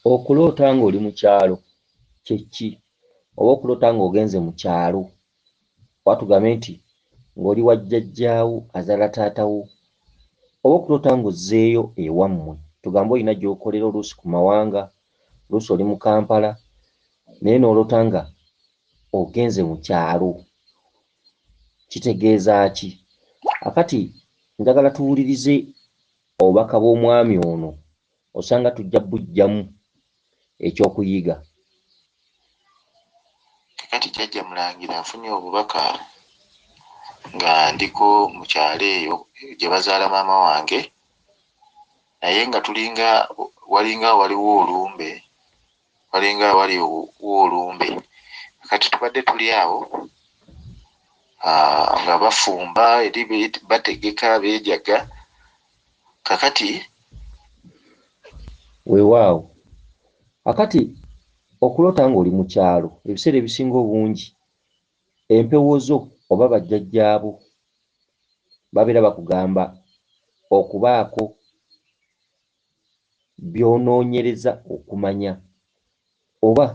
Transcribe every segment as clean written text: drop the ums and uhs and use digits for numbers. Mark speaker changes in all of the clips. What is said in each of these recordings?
Speaker 1: Okuloota ng'oli mu kyalo kye ki? Oba okuloota ng'ogenze mu kyalo, oba tugambe nti ng'oli wa jjajjaawo azaala taata wo, oba okuloota ng'ozzeeyo ewammwe, tugambe olina gy'okolera oluusi ku mawanga, oluusi oli mu Kampala naye n'oloota nga ogenze mu kyalo, kitegeeza ki? Kaakati njagala tuwulirize obubaka bw'omwami ono, osanga tujja buggyamu ekyokuyiga.
Speaker 2: Kakati jjajja Mulangira nfunye obubaka nga ndiko mu kyalo eyo gye bazaala maama wange, naye nga walinga waliwo olumbe, kakati tubadde tuli awo nga bafumba eri bategeka beejaga. Kakati
Speaker 1: Weewaawo, kakati okuloota ng'oli mu kyalo ebiseera ebisinga obungi empewo zo oba bajjajjaabo babeera bakugamba okubaako by'onoonyereza okumanya oba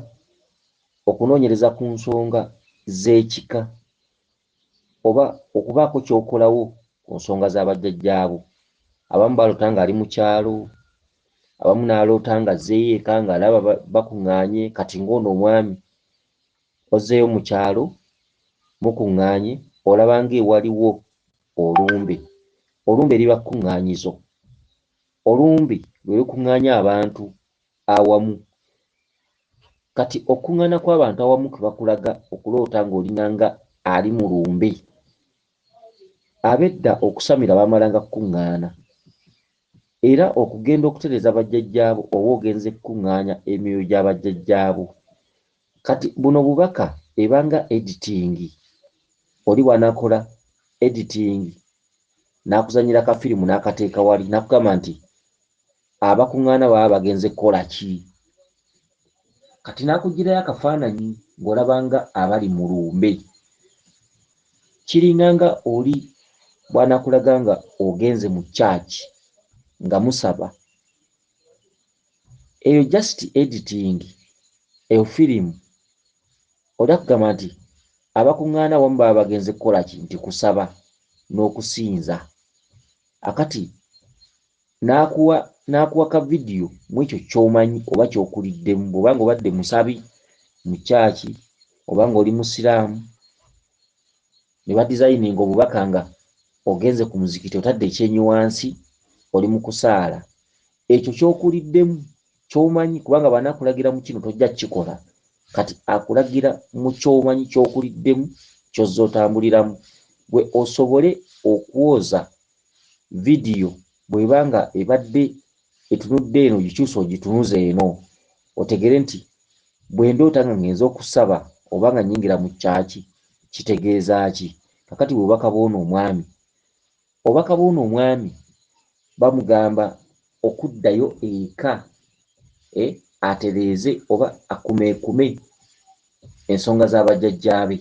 Speaker 1: okunoonyereza ku nsonga z'ekika oba okubaako ky'okolawo ku nsonga za bajjajjaabo. Abamu baloota ng'ali mu kyalo, abamu n'aloota ng'azzeeyo eka ng'alaba bakuŋŋaanye. Kati ng'ono omwami ozzeeyo mu kyalo mukuŋŋaanye, olaba ng'ewaliwo olumbe. Olumbe liba kkuŋŋaanyizo. Olumbe lwe lukuŋŋaanya abantu awamu. Kati okkuŋŋaana kw'abantu awamu kwe bakulaga okuloota ng'olinanga ali mu lumbe. Ab'edda okusamira baamalanga kkuŋŋaana, era okugenda okutereeza bajjajjaabo oba ogenze kkuŋŋaanya emyoyo gya bajjajjaabo. Kati buno bubaka ebanga editing. Oli bw'anaakola editing n'akuzannyira kafirimu n'akateeka wali n'akugamba nti abakuŋŋaana baba bagenze kukola ki? Kati n'akuggyirayo akafaananyi ng'olabanga abali mu lumbe. Kiringanga oli bw'anaakulaga nga ogenze mu church nga musaba. Eyo just editing, eyo firimu. Oli akugamba nti abakuŋŋaana awamu baba bagenze kukola ki? Nti kusaba n'okusinza. Akati n'akuwa ka vidiyo mu ekyo ky'omanyi oba ky'okuliddemu, bw'oba nga obadde musabi mu church oba ng'oli musiraamu, ne badizayininga obubaka nga ogenze ku muzikiti otadde ekyenyi wansi oli mu kusaala. Ekyo ky'okuliddemu ky'omanyi, kubanga bw'anaakulagira mu kino tojja kukikola. Kati akulagira mu ky'omanyi ky'okuliddemu ky'ozza otambuliramu. Gwe osobole okwoza vidiyo bw'eba nga ebadde etunudde eno gikyusa ogitunuze eno, otegere nti bwe ndoota nga ngenze okusaba oba nga nnyingira mu kyaki kitegeeza ki? Kakati bubaka bw'ono omwami. Obubaka bw'ono omwami bamugamba okuddayo eka atereeze oba akumeekume ensonga za bajjajjaabe,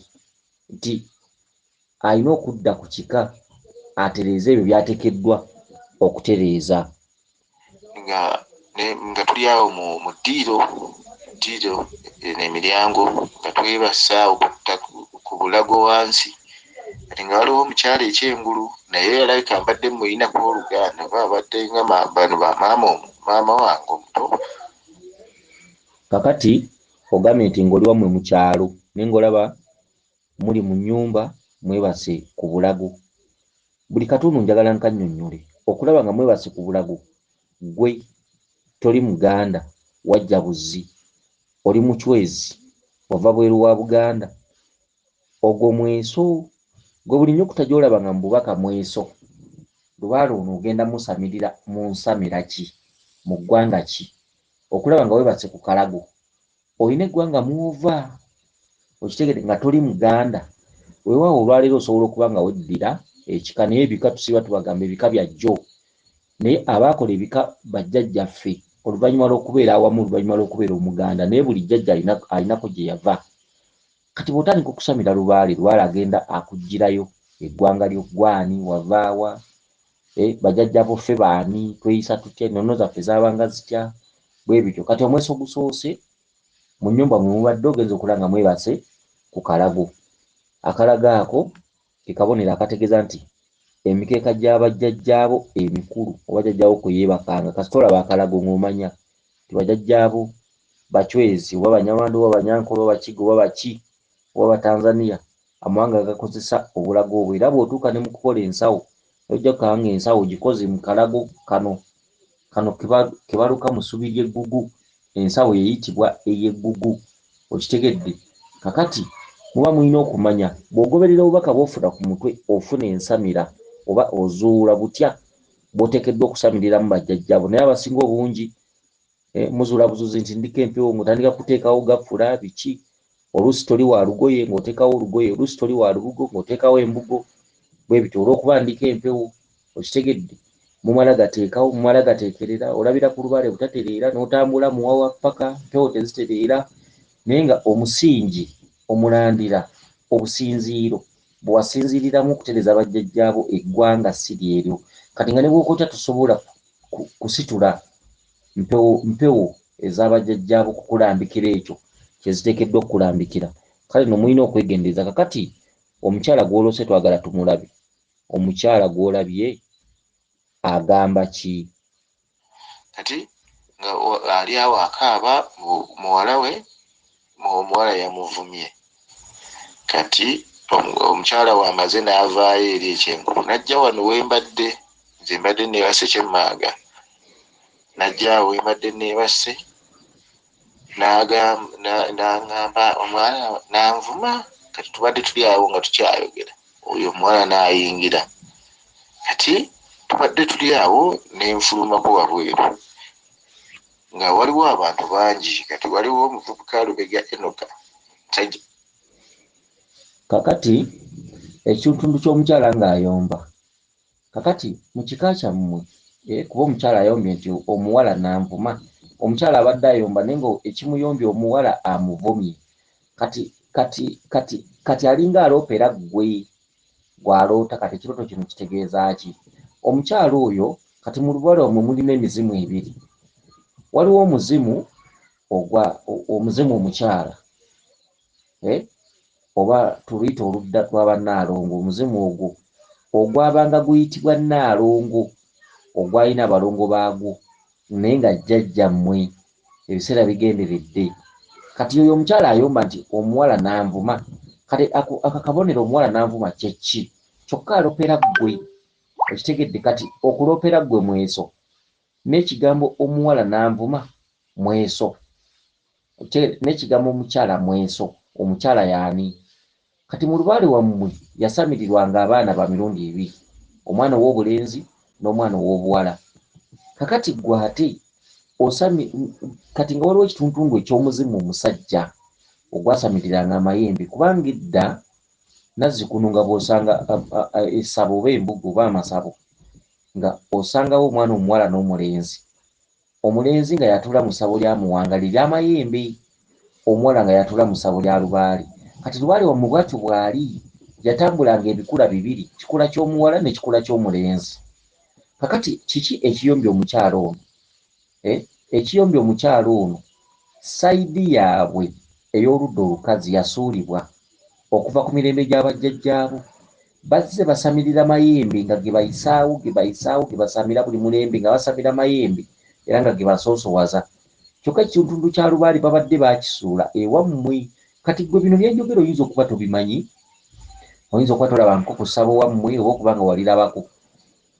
Speaker 1: nti alina okudda ku kika atereeze ebyo by'ateekeddwa okutereeza.
Speaker 2: Nga tuli awo mu ddiiro n'emiryango nga twebasa okutta ku bulago wansi. Kati nga waliwo omukyala ekyengulu naye yalabika mbadde muyinako oluganda, abadde nga bano maama wange omuto.
Speaker 1: Kakati ogambye nti ng'oli wammwe mu kyalo naye ng'olaba muli mu nnyumba mwebase ku bulago. Buli katundu njagala nkannyonnyole. Okulaba nga mwebase ku bulago, gwe toli Muganda, wajja buzzi, oli muchwezi, wava bweru wa Buganda, ogwo mweso. Gwe buli nnyukuta gy'olaba nga mu bubaka mweso, lubaale ono ogenda musamirira mu nsamira ki? Mu ggwanga ki? Okulaba nga weebase ku kalago, olina eggwanga mw'ova, okitegere nga toli Muganda. Weewaawo olwaleero osobola okuba nga weddira ekika, naye ebika tusiba tubagamba ebika bya jjo, naye abaakola ebika bajjajjaffe oluvannyuma lw'okubeera awamu, oluvannyuma lw'okubeera Omuganda, naye buli jjajja alinako gye yava. Kati bw'otandika okusamira lubaale agenda akuggyirayo eggwanga lyo, gwani, wavaawa, bajjajjaabo ffe baani, tweyisa tutya, ennono zaffe zaabanga zitya, bwe bityo. Kati omweso gusoose mu nnyumba mwe mubadde ogenza okulaba nga mwebase ku kalago. Akalago ako ke kabonero akategeeza nti emikeeka gy'abajjajjaabo emikulu oba jjajjaabo kwe yeebakanga kasita olaba akalago ng'omanya ti bajjajjaabo bacwezi oba banyarwanda oba banyankole oba bakiga oba baki oba batanzania amawanga gakozesa obulago obwo. Era bw'otuuka ne mu kukola ensawo ojja kukanga ensawo gikoze mu kalago kano ke baluka mu ssubi ly'eggugu. Ensawo eyitibwa ey'eggugu, okitegedde. Kakati muba mulina okumanya bw'ogoberera obubaka bw'ofuna ku mutwe ofuna ensamira oba ozuula butya bw'oteekeddwa okusamiriramu bajjajjaabo. Naye abasinga obungi muzuula buzuzi nti ndiko empewo ng'otandika kuteekawo gafula biki. Oluusi toli wa lugoye ng'oteekawo olugoye, oluusi toli wa lubugo ng'oteekawo embugo, bwe bityo olw'okuba ndiko empewo, okitegedde. Mumala gateekerera, olabira ku lubaale butatereera n'otambula muwawa paka mpewo tezitereera. Naye nga omusingi omulandira obusinziiro bwe wasinziiriramu okutereeza bajjajjaabo eggwanga si lyeryo. Kati nga ne bw'okotya tosobola kusitula mpewo ez'abajjajjaabo kukulambikira ekyo kye ziteekeddwa okukulambikira. Kale nno mulina okwegendereza. Kakati omukyala gw'olose twagala tumulabe. Omukyala gw'olabye agamba ki?
Speaker 2: Kati nga ali awo akaaba muwala we, omuwala yamuvumye. Kati omukyala wamaze n'avaayo eri ekyenkulu najja wano wembadde, nze mbadde neebase kyemmaaga, najja awo wembadde neebase n'aŋŋamba omuwala n'anvuma. Kati tubadde tuli awo nga tukyayogera, oyo omuwala n'ayingira. Kati tubadde tuli awo nenfulumako wabweru nga waliwo abantu bangi. Kati waliwo omuvubuka Lubega Enoka Tajja.
Speaker 1: Kakati ekitundu ky'omukyala ng'ayomba. Kakati mu kika kyammwe kuba omukyala ayombye nti omuwala n'anvuma. Omukyala abadde ayomba naye nga ekimuyombye omuwala amuvumye. Kati alinga aloopera ggwe gw'aloota. Kati ekirooto kino kitegeeza ki? Omukyala oyo kati mu lubaale omwo mulina emizimu ebiri. Waliwo omuzimu omukyala oba tuluyita oludda lwa bannaalongo. Omuzimu ogwo ogwabanga guyitibwa nnaalongo ogwalina abalongo baagwo naye nga jjajjammwe ebiseera bigenderedde. Kati oyo omukyala ayomba nti omuwala n'anvuma. Kati akakabonero omuwala n'anvuma kye ki? Kyokka alopera ggwe, okitegedde. Kati okulopera ggwe mweso n'ekigambo omuwala n'anvuma mweso, n'ekigambo omukyala mweso. Omukyala y'ani? Kati mu lubaale wammwe yasamirirwanga abaana ba mirundi ebiri, omwana ow'obulenzi n'omwana ow'obuwala. Kakati ggwe ate kati nga waliwo ekituntundu eky'omuzimu omusajja ogwasamiriranga amayembe. Kubanga edda Nazzikuno nga bw'osanga essabo oba embuga oba amasabo nga osangawo omwana omuwala n'omulenzi. Omulenzi nga yatuula mu ssabo lya muwanga liry'amayembe, omuwala nga yatuula mu ssabo lya lubaale. Kati lubaale wammwe bwatyo bwali yatambulanga ebikula bibiri, kikula ky'omuwala n'ekikula ky'omulenzi. Kakati kiki ekiyombye omukyala ono? Ekiyombye omukyala ono sayidi yaabwe ey'oludda olukazi yasuulibwa okuva ku mirembe gy'abajjajjaabo. Bazze basamirira mayembe nga ge bayisaawo ge basamira buli mulembe nga basamira mayembe era nga ge basoosowaza. Kyokka ekitundu kya lubaale babadde baakisuula ewammwe. Kati gwe bino byenjogera oyinza okuba tobimanyi, oyinza okuba tolabanko ku ssabo wammwe oba okuba nga walirabako.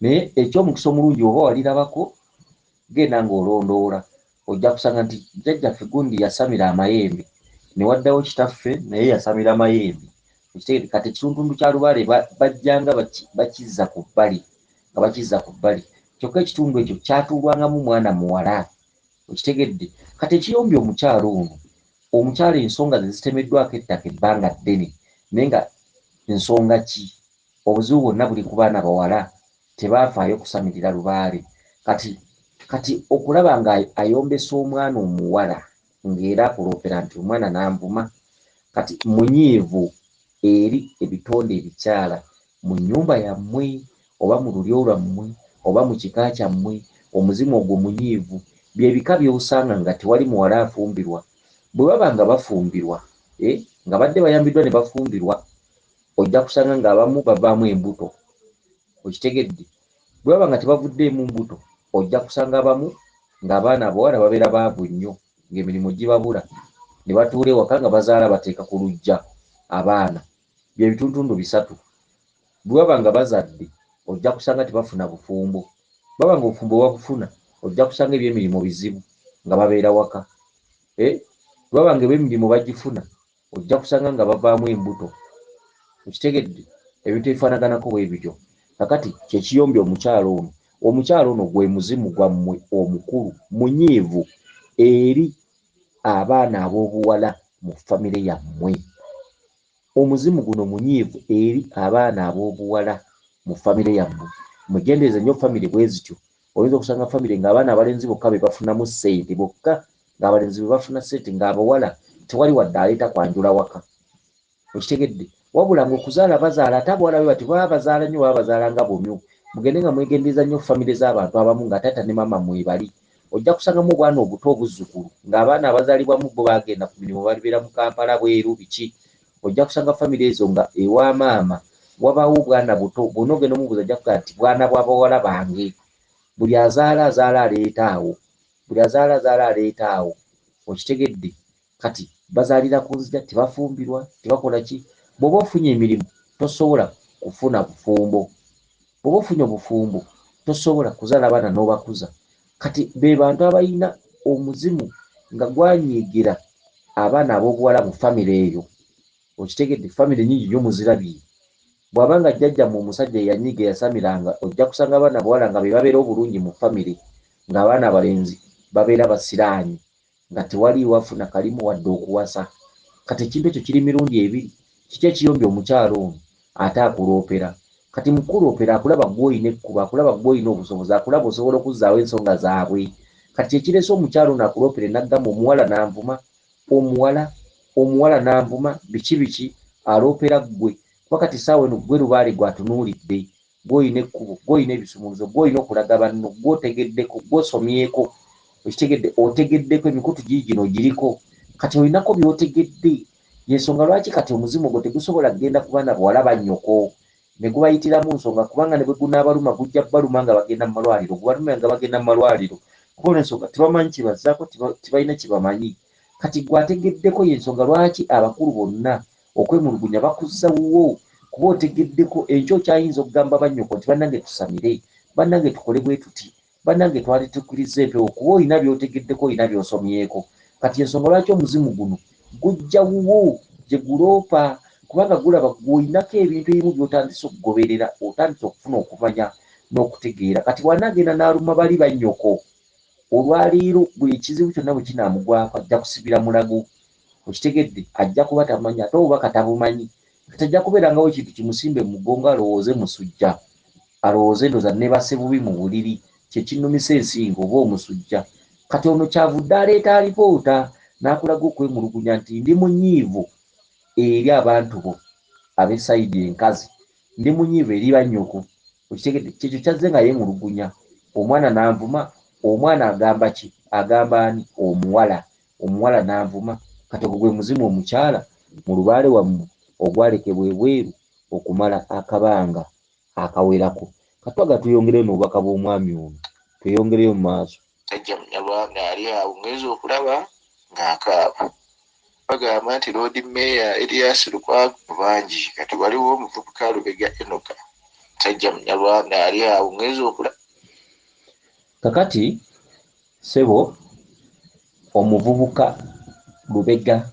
Speaker 1: Naye eky'omukisa omulungi oba walirabako, genda ng'olondoola ojja kusanga nti jjajjaffe gundi yasamira amayembe ne waddawo kitaffe naye yasamira mayembe. Kati ekitundu kya lubaale bajjanga bakizza ku bbali nga bakizza ku bbali. Kyokka ekitundu ekyo kyatuulwangamu mwana muwala, okitegedde. Kati ekiyombye omukyala ono, omukyala ensonga ze zitemeddwako ettaka ebbanga ddene naye nga ensonga ki? Obuzibu bwonna buli ku baana bawala, tebaafaayo kusamirira lubaale. Kati okulaba nga ayombesa omwana omuwala ng'era akuloopera nti omwana n'anvuma. Kati munyiivu eri ebitonde ebikyala mu nnyumba yammwe oba mu lulyo lwammwe oba mu kika kyammwe. Omuzimu ogwo munyiivu byebika by'osanga nga tewali muwala afumbirwa. Bwe baba nga bafumbirwa nga badde bayambiddwa ne bafumbirwa, ojja kusanga ng'abamu bavaamu embuto. Okitegedde? Bwe baba nga tebavuddeemu mbuto, ojja kusanga abamu ng'abaana abawala babeera baavu nnyo, ng'emirimu gibabula, ne batuula ewaka nga bazaala bateeka ku luggya abaana. Bye bitundu bisatu. Bwe baba nga bazadde, ojja kusanga tebafuna bufumbo. Baba nga obufumbo babufuna, ojja kusanga ebyemirimu bizibu nga babeera waka. Baba nga ebyemirimu bagifuna, ojja kusanga nga bavaamu embuto. Okitegedde? Ebintu ebifaanaganako bwe bityo. Kakati kye kiyombya omukyalo ono. Omukyalo ono gwe muzimu gwammwe omukulu, munyiivu eri abaana ab'obuwala mu famire yammwe. Omuzimu guno munyiivu eri abaana ab'obuwala mu famire yammwe. Mugendeeze nnyo famire bwe zityo. Oyinza okusanga famire ng'abaana abalenzi bokka be bafunamu ssente bokka, ng'abalenzi be bafuna ssente, ng'abawala tewali wadde aleeta kwanjula waka. Okitegedde? Wabula ng'okuzaala bazaala, ate abawala be bati baba bazaala nnyo, baba bazaala nga bomyo. Mugende nga mwegendeeza nnyo famire z'abantu abamu nga taata ne maama mwebali. Ojja kusangamu obwana obuto obuzzukulu, ng'abaana abazaalibwamu bo bagenda ku mirimu balibeera mu Kampala bweru biki. Ojja kusanga famire ezo nga ewa maama wabaawo obwana buto, bw'ona ogenda omubuuza ajja kugaa nti bwana bw'abawala bange. Buli azaala aleeta awo, buli azaala aleeta awo. Okitegedde? Kati bazaalira ku nzija, tebafumbirwa, tebakola ki. Bw'oba ofunye emirimu tosobola kufuna bufumbo. Bw'oba ofunye obufumbo tosobola kuzaala abaana n'obakuza. Kati be bantu abalina omuzimu nga gwanyiigira abaana ab'obuwala mu famire eyo. Okitegedde? Famire nnyingi nnyo muzirabye. Bw'aba nga jjajjammwe omusajja eyanyiiga eyasamiranga, ojja kusanga abaana abawala nga be babeera obulungi mu famire, ng'abaana abalenzi babeera basiraanyi, nga tewaliiwo afuna kalimu wadde okuwasa. Kati ekintu ekyo kiri mirundi ebiri. Kiki ekiyombya omukyalo ono? Ate akuloopera. Kati mu kuloopera akulaba gw'olina ekkuba, akulaba gw'olina obusobozi, akulaba osobola okuzzaawo ensonga zaabwe. Kati ekirese omukyalo ono akuloopere n'aggamba omuwala n'anvuma, omuwala n'anvuma, biki aloopera ggwe. Kuba kati saawa eno ggwe lubaale gw'atunuulidde, gw'olina ekkubo, gw'olina ebisumuluzo, gw'olina okulaga banno, gw'otegeddeko, gw'osomyeko. Okitegedde? Otegeddeko, emikutu giigino giriko. Kati olinako by'otegedde. Y'ensonga lwaki kati omuzimu gwo tegusobola kgenda ku baana bawala bannyoko ne gubayitiramu nsonga, kubanga ne bwe gunaabaluma gujja baluma nga bagenda mu malwaliro, gubaluma nga bagenda mu malwaliro. Kuba olw'ensonga tebamanyi kibazzaako, tebalina kibamanyi. Kati gwategeddeko, y'ensonga lwaki abakulu bonna okwemulugunya bakuzza wuwo. Kuba otegeddeko enkya okyayinza okugamba bannyoko nti bannange tusamire, bannange tukole bwe tuti, bannange twali tukkiriza empewo, kuba olina by'otegeddeko, olina by'osomyeko. Kati ensonga lwaki omuzimu guno gujja wuwo gye guloopa, kubanga gulaba gw'olinako ebintu ebimu by'otandise okugoberera, otandise okufuna okumanya n'okutegeera. Kati bw'anaagenda n'aluma bali bannyoko, olwaliiro buli ekizibu kyonna bwe kinaamugwako ajja kusibira mulago. Okitegedde? Ajja kuba tamanyi, ate obubaka tabumanyi. Kati ajja kubeerangawo ekintu kimusimbe mu mugongo, alowooze musujja, alowooze ndoza nebase bubi mu buliri, kye kinnumisa ensingo oba omusujja. Kati ono kyavudde aleeta alipoota n'akulaga okwemulugunya nti ndi munyiivu eri abantu bo ab'esayidi enkazi, ndi munyiivu eri bannyoko. Okitegedde? Kyekyo kyazze nga yeemulugunya. Omwana n'anvuma, omwana agamba ki? Agamba ani? Omuwala. Omuwala n'anvuma. Kati ogwo gwe muzimu omukyala mu lubaale wammwe ogwalekebwa ebweru okumala akabanga akawerako. Katwaga tuyongereyo n'obubaka bw'omwami ono, tweyongereyo mu maaso.
Speaker 2: Sajja Munyarwanda ali awo ngeze okulaba ng'akaaba. Bagamba nti Loodi Meeya Erias Lukwago bangi, kati waliwo omuvubuka Lubega Enoka. Sajja Munyarwanda ali awo ngeze okulaba.
Speaker 1: Kakati ssebo, omuvubuka Lubega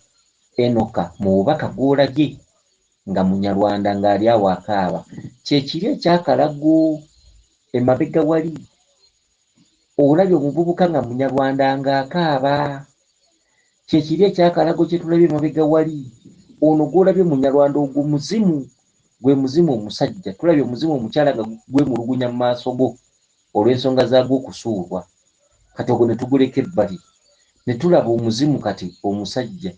Speaker 1: Enoka mu bubaka gw'olagye nga Munyarwanda ng'ali awo akaaba, kyekiri ekyakalago emabega wali. Olabye omuvubuka nga Munyarwanda ng'akaaba, kyekiri ekyakalago kye tulabye emabega wali. Ono gw'olabye Munyarwanda ogwo muzimu, gwe muzimu omusajja. Tulabye omuzimu omukyala nga gwemulugunya mu maaso go olw'ensonga zaagwo okusuulwa. Kati ogwo ne tuguleka ebbali, ne tulaba omuzimu kati omusajja.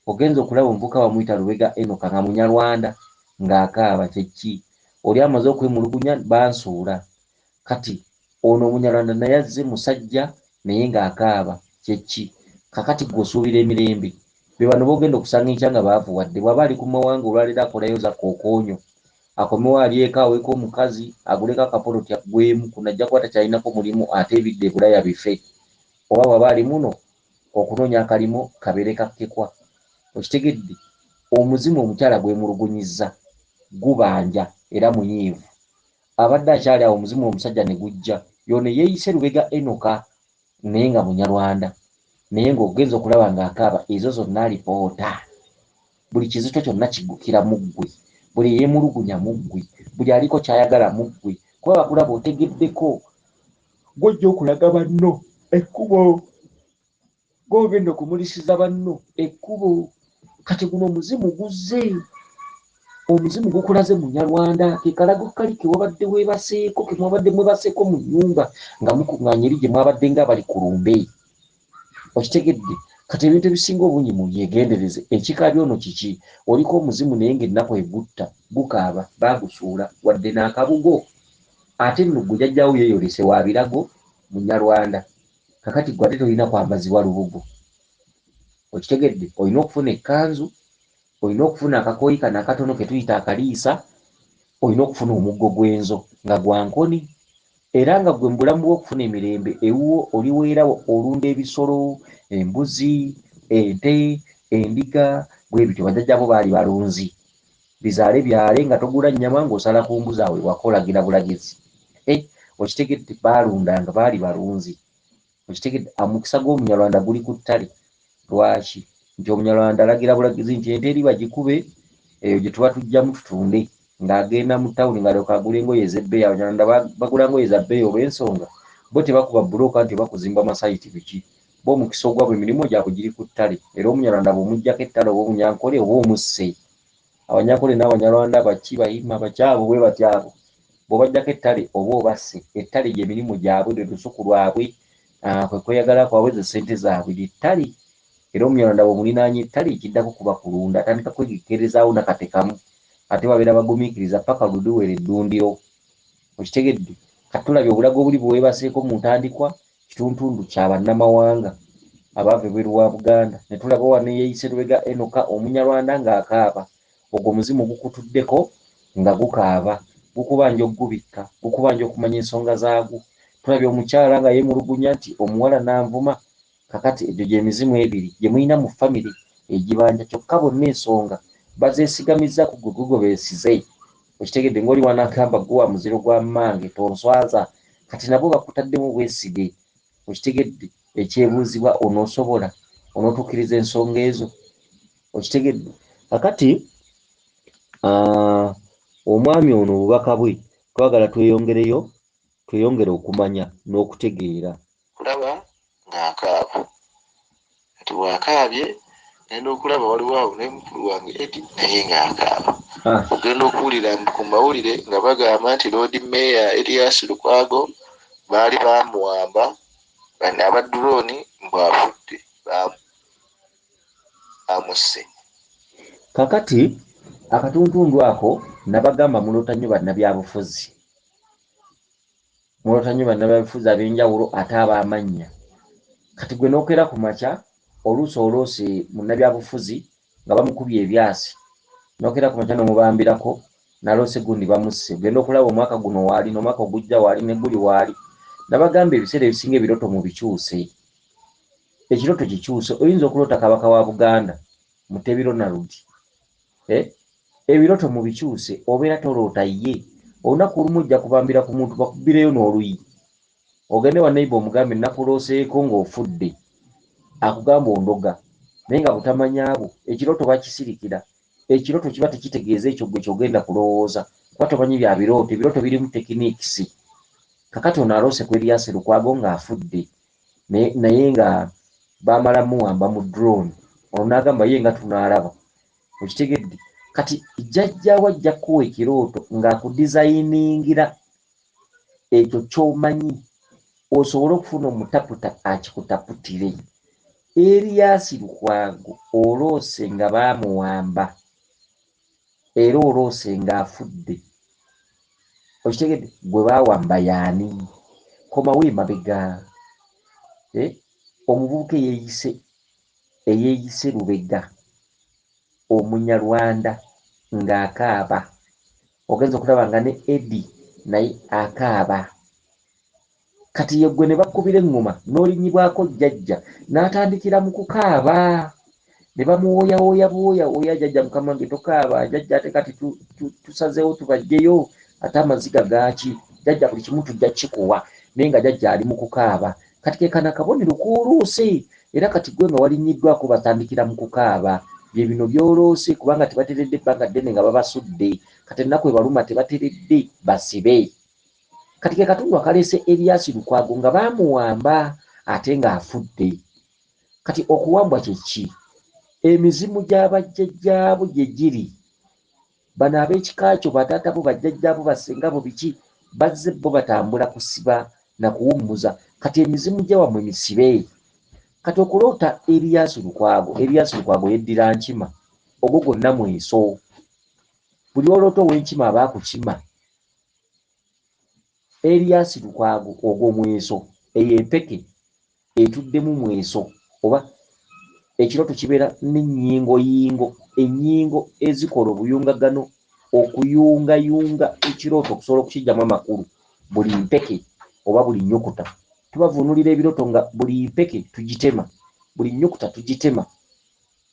Speaker 1: Ogenza okulaba omuvubuka bamuyita Lubega Enoka nga Munyarwanda ng'akaaba, kyeki oli amaze okwemulugunya bansuula. Kati ono Munyarwanda naye azze musajja naye ng'akaaba kyeki kakati gwosuubira emirembe be bano boogenda okusanga enkya nga baavuwadde bw'aba ali ku mawanga olwaleero akolayo za kookoonyo akomewo alyeko aweko omukazi aguleko akapoloti gwemu kunajja kuba takyalinako mulimu ate ebidde ebulaya bife oba bw'aba ali muno okunoonya akalimo kabeere kakkekwa okitegedde omuzimu omukyala gwemulugunyizza gubanja era munyiivu abadde akyali awo omuzimu omusajja ne gujja yone yeeyise Lubega Enoka naye nga Munyarwanda naye ng'ogenza okulaba ng'akaaba ezo zonna alipoota buli kizito kyonna kiggukira mu ggwe buli yeemulugunya mu ggwe buli aliko ky'ayagala mu ggwe kuba bakulaba otegeddeko gw'ojja okulaga banno ekkubo gw'ogenda okumulisiza banno ekkubo kati guno omuzimu guzze omuzimu gukulaze Munyarwanda ke kalago kali ke wabadde weebaseeko ke mwabadde mwebaseeko mu nnyumba nga mukuŋŋaanya eri gye mwabadde ng'abali ku lumbe okitegedde kati ebintu ebisinga obungi mu byegendereze ekikaabyo ono kiki oliko omuzimu naye ng'ennaku egutta gukaaba baagusuula wadde n'akabugo ate nno gwe jjajjaawo yeeyolese wa birago Munyarwanda kakati gwe ate tolina kwambazibwa lubugo okitegedde olina okufuna ekkanzu olina okufuna akakooyi kano akatono ke tuyita akaliisa olina okufuna omuggo gw'enzo nga gwa nkoni era nga gwe mu bulamu bw'okufuna emirembe ewuwo oliweera olunda ebisolo embuzi ente endiga bwe bityo bajjajjaabo baali balunzi bizaale byale nga togula nnyama ng'osala ku mbuzi awe wakolagira bulagizi okitegedde baalundanga baali balunzi okitegedde omukisa gw'Omunyarwanda guli ku ttale lwaki nti Omunyarwanda alagira bulagizi nti ente eri bagikube eyo gye tuba tujjamu tutunde ng'agenda mu ttawuni ng'alyoka agula engoye ez'ebbeeyi Abanyarwanda bagula ngoye za bbeeyi olw'ensonga bo tebakuba bbulooka nti bakuzimba masayiti biki bo omukisa ogwabwe emirimu gyabwe giri ku ttale era Omunyarwanda bw'omuggyako ettale oba Omunyankole oba omusse Abanyankole n'Abanyarwanda baki Bayima bakyabo bwe batyabo bw'obaggyako ettale oba obasse ettale gy'emirimu gyabwe lwe lusuku lwabwe kwe kweyagala kwabwe ze ssente zaabwe ly'ettale era Omunyarwanda bw'omulinaanye ettale ekiddako kuba kulunda atandika kwegekkerezaawo nakatekamu ate babeera bagumiikiriza paka luduwera eddundiro okitegedde kati tulabye obulago obuli bweweebaseeko mu ntandikwa kituntundu kya bannamawanga abaava ebweru wa Buganda ne tulaba wano yeeyise Lubega Enoka Omunyarwanda ng'akaaba ogwo omuzimu gukutuddeko nga gukaaba gukubanja okugubikka gukubanja okumanya ensonga zaagwo tulabye omukyala nga yeemulugunya nti omuwala nanvuma kakati egyo gy'emizimu ebiri gye mulina mu famire egibanja kyokka bonna ensonga bazeesigamiza ku gwe gugobeesize okitegedde ng'oli wanagamba guwa muziro gwa mmange tonswaza kati nabo bakutaddemu obwesige okitegedde ekyebuuzibwa onoosobola onootuukiriza ensonga ezo okitegedde kakati omwami ono obubaka bwe twagala tweyongere okumanya n'okutegeera
Speaker 2: kulaba ng'akaaba kati bw'akaabye ngenda okulaba waliwo awo ne mukulu wange eti naye ng'akaaba ogenda okuwulira ku mawulire nga bagamba nti Lodi Meeya Erias Lukwago baali bamuwamba abaddurooni mbwafudde bamusse
Speaker 1: kakati akatuntundu ako nabagamba mulota nnyo bannabyabufuzi ab'enjawulo ate ab'amannya kati gwe n'okeera ku makya oluusi olwose munnabyabufuzi nga bamukubye ebyasi n'okeera ku makya n'omubambirako naloose gundi bamusse genda okulaba omwaka guno waali n'omwaka ogujja waali ne guli waali nabagamba ebiseera ebisinga ebiroto mu bikyuse ekiroto kikyuse oyinza okulota kabaka wa Buganda Mutebi Ronald ebiroto mu bikyuse obeera toloota ye olunaku olumu ojja kubambira ku muntu bakubbireyo n'oluyi ogende wa neighbor omugambe nakulooseeko ng'ofudde akugamba ondoga naye nga butamanyaabo ekiroto bakisirikira ekiroto kiba tekitegeeza ekyo gwe kyogenda kulowooza kuba tomanyi bya birooto ebirooto birimu tekinikisi kakati ono aloose ku Erias Lukwago ng'afudde naye nga baamala muwamba mu drone ono n'agamba ye nga tunaalaba okitegedde kati jjajjaawo ajja kuwa ekirooto ng'akudizayiningira ekyo ky'omanyi osobole okufuna omutaputa akikutaputire Erias Lukwago oloose nga baamuwamba era oloose ng'afudde okitegedde gwe baawamba yaani komawo emabega omuvubuka eyeeyise Lubega Omunyarwanda ng'akaaba, ogenza okulaba nga ne Eddie naye akaaba. Kati yeggwe ne bakkubira eŋŋoma n'olinyibwako jjajja n'atandikira mu kukaaba, ne bamuwooyawooya buwooyawooya, jjajja mukama wange tokaaba, jjajja ate kati tusazeewo tubajjeyo, ate amaziga gaaki, jjajja buli kimu tujja kikuwa, naye nga jjajja ali mu kukaaba. Kati ke kana akabonero k'oloose, era kati gwe nga walinyiddwako batandikira mu kukaaba. Bye bino by'oloose kubanga tebateredde ebbanga ddene nga babasudde, kati ennaku ebaluma tebateredde basibe. Kati ke katundu akaleese Erias Lukwago nga baamuwamba ate ng'afudde. Kati okuwambwa kye ki? Emizimu gy'abajjajjaabo gye giri, bano ab'ekika kyo bataatabo bajjajjaabo basengabo biki bazze bo batambula kusiba na kuwummuza, kati emizimu gye wammwe misibe. Kati okuloota Erias Lukwago yeddira nkima, ogwo gonna mweso. Buli oloota ow'enkima aba akukima. Erias Lukwago ogwo mweso, eyo empeke etuddemu mweso, oba ekirooto kibeera ennyingo ezikola obuyungagano okuyungayunga ekirooto okusobola okukijjamu amakulu. Buli mpeke oba buli nnyukuta tubavuunulira ebirooto nga buli mpeke tugitema, buli nnyukuta tugitema,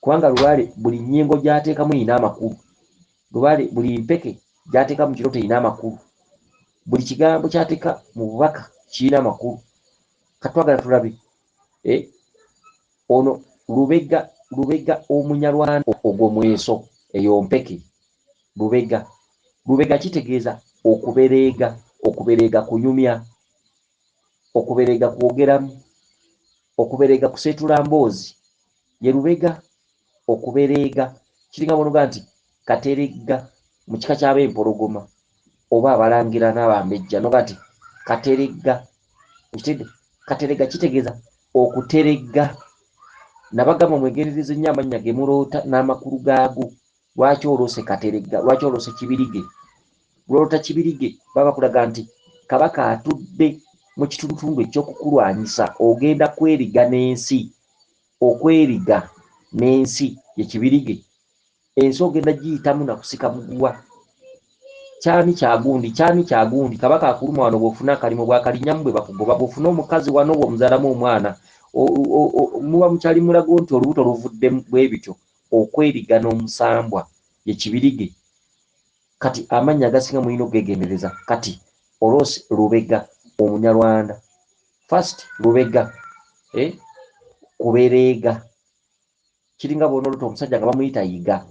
Speaker 1: kubanga lubaale buli nnyingo gy'ateekamu erina amakulu, lubaale buli mpeke gy'ateeka mu kirooto erina amakulu, buli kigambo ky'ateeka mu bubaka kirina amakulu. Katwagala tulabe ono Lubega Omunyarwanda ogwo mweso, eyo mpeke. Lubega kitegeeza okubereega kunyumya, okubereega kwogeramu, okubereega kuseetula mboozi, ye Lubega. Okubereega kiringa bonoga nti Kateregga mu kika ky'ab'empologoma oba abalangira n'abambejja noga nti Kateregga. Kateregga kitegeeza okuteregga. Nabagamba mwegendereze nnyo amannya ge muloota n'amakulu gaago. Lwaki oloose Kateregga? Lwaki oloose Kibirige? Lwoloota Kibirige baba bakulaga nti Kabaka atudde mu kitundutundu ekyokukulwanyisa, ogenda kweriga n'ensi. Okweriga n'ensi ye Kibirige. Ensi ogenda giyitamu nakusika muguwa. Kyami kyagundi Kabaka akuluma wano bw'ofuna akalimo bw'akalinyamu bwe bakugoba, bw'ofuna omukazi wano bw'omuzaalamu omwana muba mukyali mulago nti olubuto luvudde bwe bityo. Okweriga n'omusambwa ye Kibirige. Kati amannya agasinga mulina okugegendereza. Kati oloose Lubega Omunyarwanda. First Lubega kubereega kiringa bw'onoolota omusajja nga bamuyita yiga,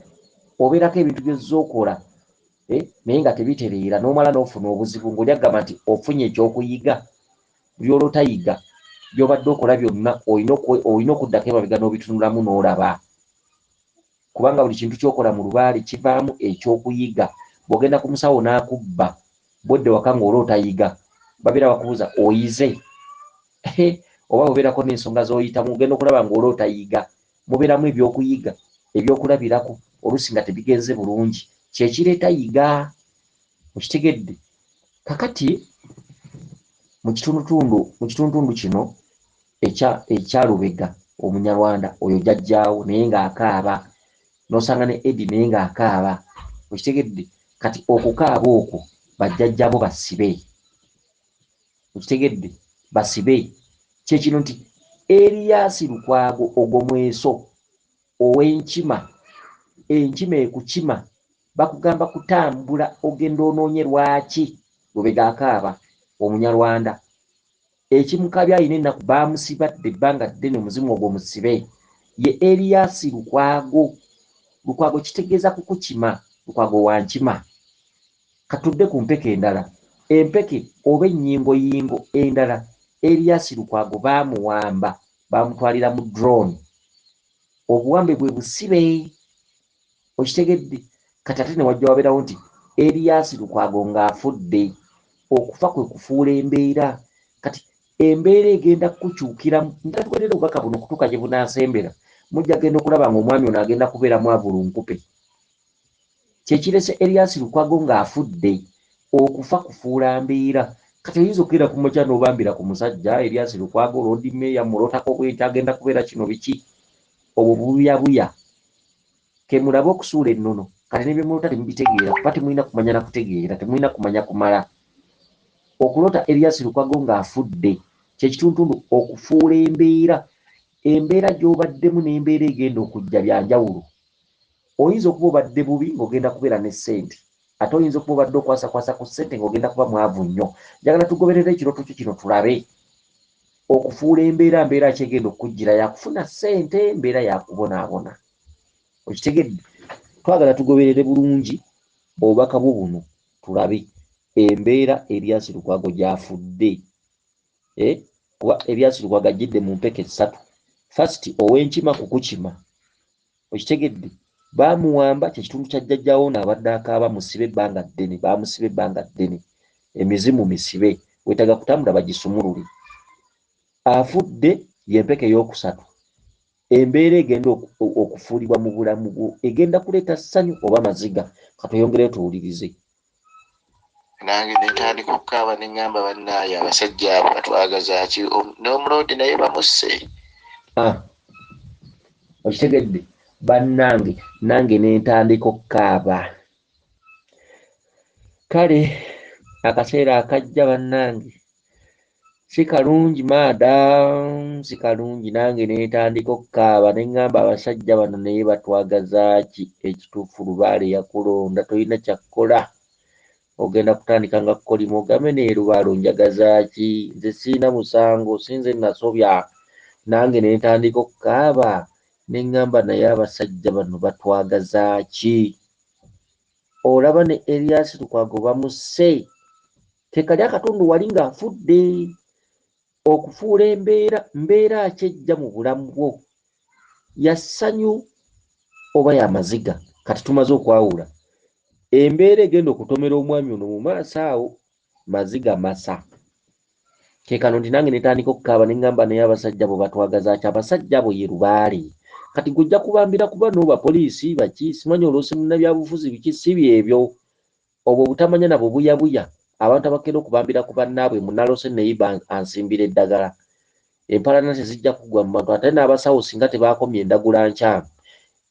Speaker 1: obeerako ebintu by'ozza okola naye nga tebitereera, n'omala n'ofuna obuzibu ng'oli agamba nti ofunye ekyokuyiga. Buli oloota yiga by'obadde okola byonna olina okuddako emabega n'obitunulamu n'olaba, kubanga buli kintu ky'okola mu lubaale kivaamu ekyokuyiga. Bw'ogenda ku musawo n'akubba bw'odda waka ng'oloota yiga, babeera bakubuuza oyize oba obeerako n'ensonga z'oyitamu, ogenda okulaba ng'oloota yiga. Mubeeramu ebyokuyiga ebyokulabirako, oluusi nga tebigenze bulungi, kyekireeta yiga. Mukitegedde? Kakati mu kitundutundu kino ekya Lubega Omunyarwanda, oyo jjajjaawo naye ng'akaaba, n'osanga ne Eddie naye ng'akaaba. Mukitegedde? Kati okukaaba okwo bajjajjaabo basibe. Mukitegedde? Basibe. Kyekino nti Erias Lukwago ogwo mweso ow'enkima, enkima ekukima, bakugamba kutambula, ogenda onoonye lwaki Lubega akaaba Omunyarwanda. Ekimukabya alina ennaku baamusibadde ebbanga ddene, omuzimu ogwo musibe. Ye Erias Lukwago. Lukwago kitegeeza kukukima, Lukwago wa nkima. Katudde ku mpeke endala, empeke oba ennyingoyingo endala. Erias Lukwago baamuwamba, baamutwalira mu drone. Obuwambe bwe busibe. Okitegedde? Kati ate ne wajja wabeerawo nti Erias Lukwago ng'afudde. Okufa kwe kufuula embeera. Kati embeera egenda kukukyukiramu. Ntatukolera obubaka buno okutuuka gye bunaasembera, mujja genda okulaba ng'omwami ono agenda kubeera mwavulunkupe. Kyekirese Erias Lukwago ng'afudde. Okufa kufuula mbeera. kati oyinza okubeera ku makya n'obambira ku musajja Erias Lukwago Lord Mayor mulotako bwenti agenda kubeera kino biki obwo bubuyabuya kemulabe okusuula ennono kati nebyemulota temubitegeera kuba temulina kumanya na kutegeera temulina kumanya kumala okulota Erias Lukwago ng'afudde kyekituntundu okufuula embeera gy'obaddemu n'embeera egenda okujja byanjawulo oyinza okuba obadde bubi ng'ogenda kubeera ne ssente ate oyinza okuba obadde okwasakwasa ku ssente ng'ogenda kuba mwavu nnyo njagala tugoberere ekiroto kyo kino tulabe okufuula embeera kyegenda okujjira yakufuna ssente embeera yakubonaabona okitegedde twagala tugoberere bulungi obubaka bwo buno tulabe embeera Erias Lukwago gy'afudde kuba Erias Lukwago ajjidde mu mpeke 3 first ow'enkima kukukima okitegedde baamuwamba kyekitundu kya jjajjaawo n'abadde akaaba musibe ebbanga ddene baamusiba ebbanga ddene emizimu misibe wetaga kutambula bagisumulule afudde y'empeke ey'okusatu embeera egenda okufuulibwa mu bulamu bwo egenda kuleeta ssanyu oba maziga katoyongereyo tuwulirize
Speaker 2: nange netandika okukaaba neŋŋamba bannaaye abasajja abo batwagaza ki n'omuloodi naye bamusse
Speaker 1: okitegedde bannange nange nentandika okukaaba kale akaseera akajja bannange si kalungi si kalungi nange netandika okukaaba neŋŋamba abasajja bano naye batwagaza ki ekituufu Lubaale yakulonda tolina kyakkola ogenda kutandika nga kukolima ogambe ne Lubaale njagaza ki nze siina musango sinze nasobya nange netandika okukaaba neŋŋamba naye abasajja bano batwagaza ki olaba ne Erias Lukwago bamusse tekali akatundu wali ng'afudde okufuula mbeera kyejja mu bulamu bwo yassanyu oba yamaziga kati tumaze okwawula embeera egenda okutomera omwami ono mu maaso awo maziga masa kekano nti nange netandika okukaaba neŋŋamba naye abasajja bo batwagaza ki abasajja bo ye Lubaale kati gujja kubambira kuba n'oba poliisi baki simanyi olwose munnabyabufuzi biki si byebyo obwo butamanya nabwo buyabuya abantu abakera okubambira ku bannaabwe munalose neyiba ansimbira eddagala empalana tezijja kugwa mu bantu ate n'abasawo singa tebaakomya endagula nkyamu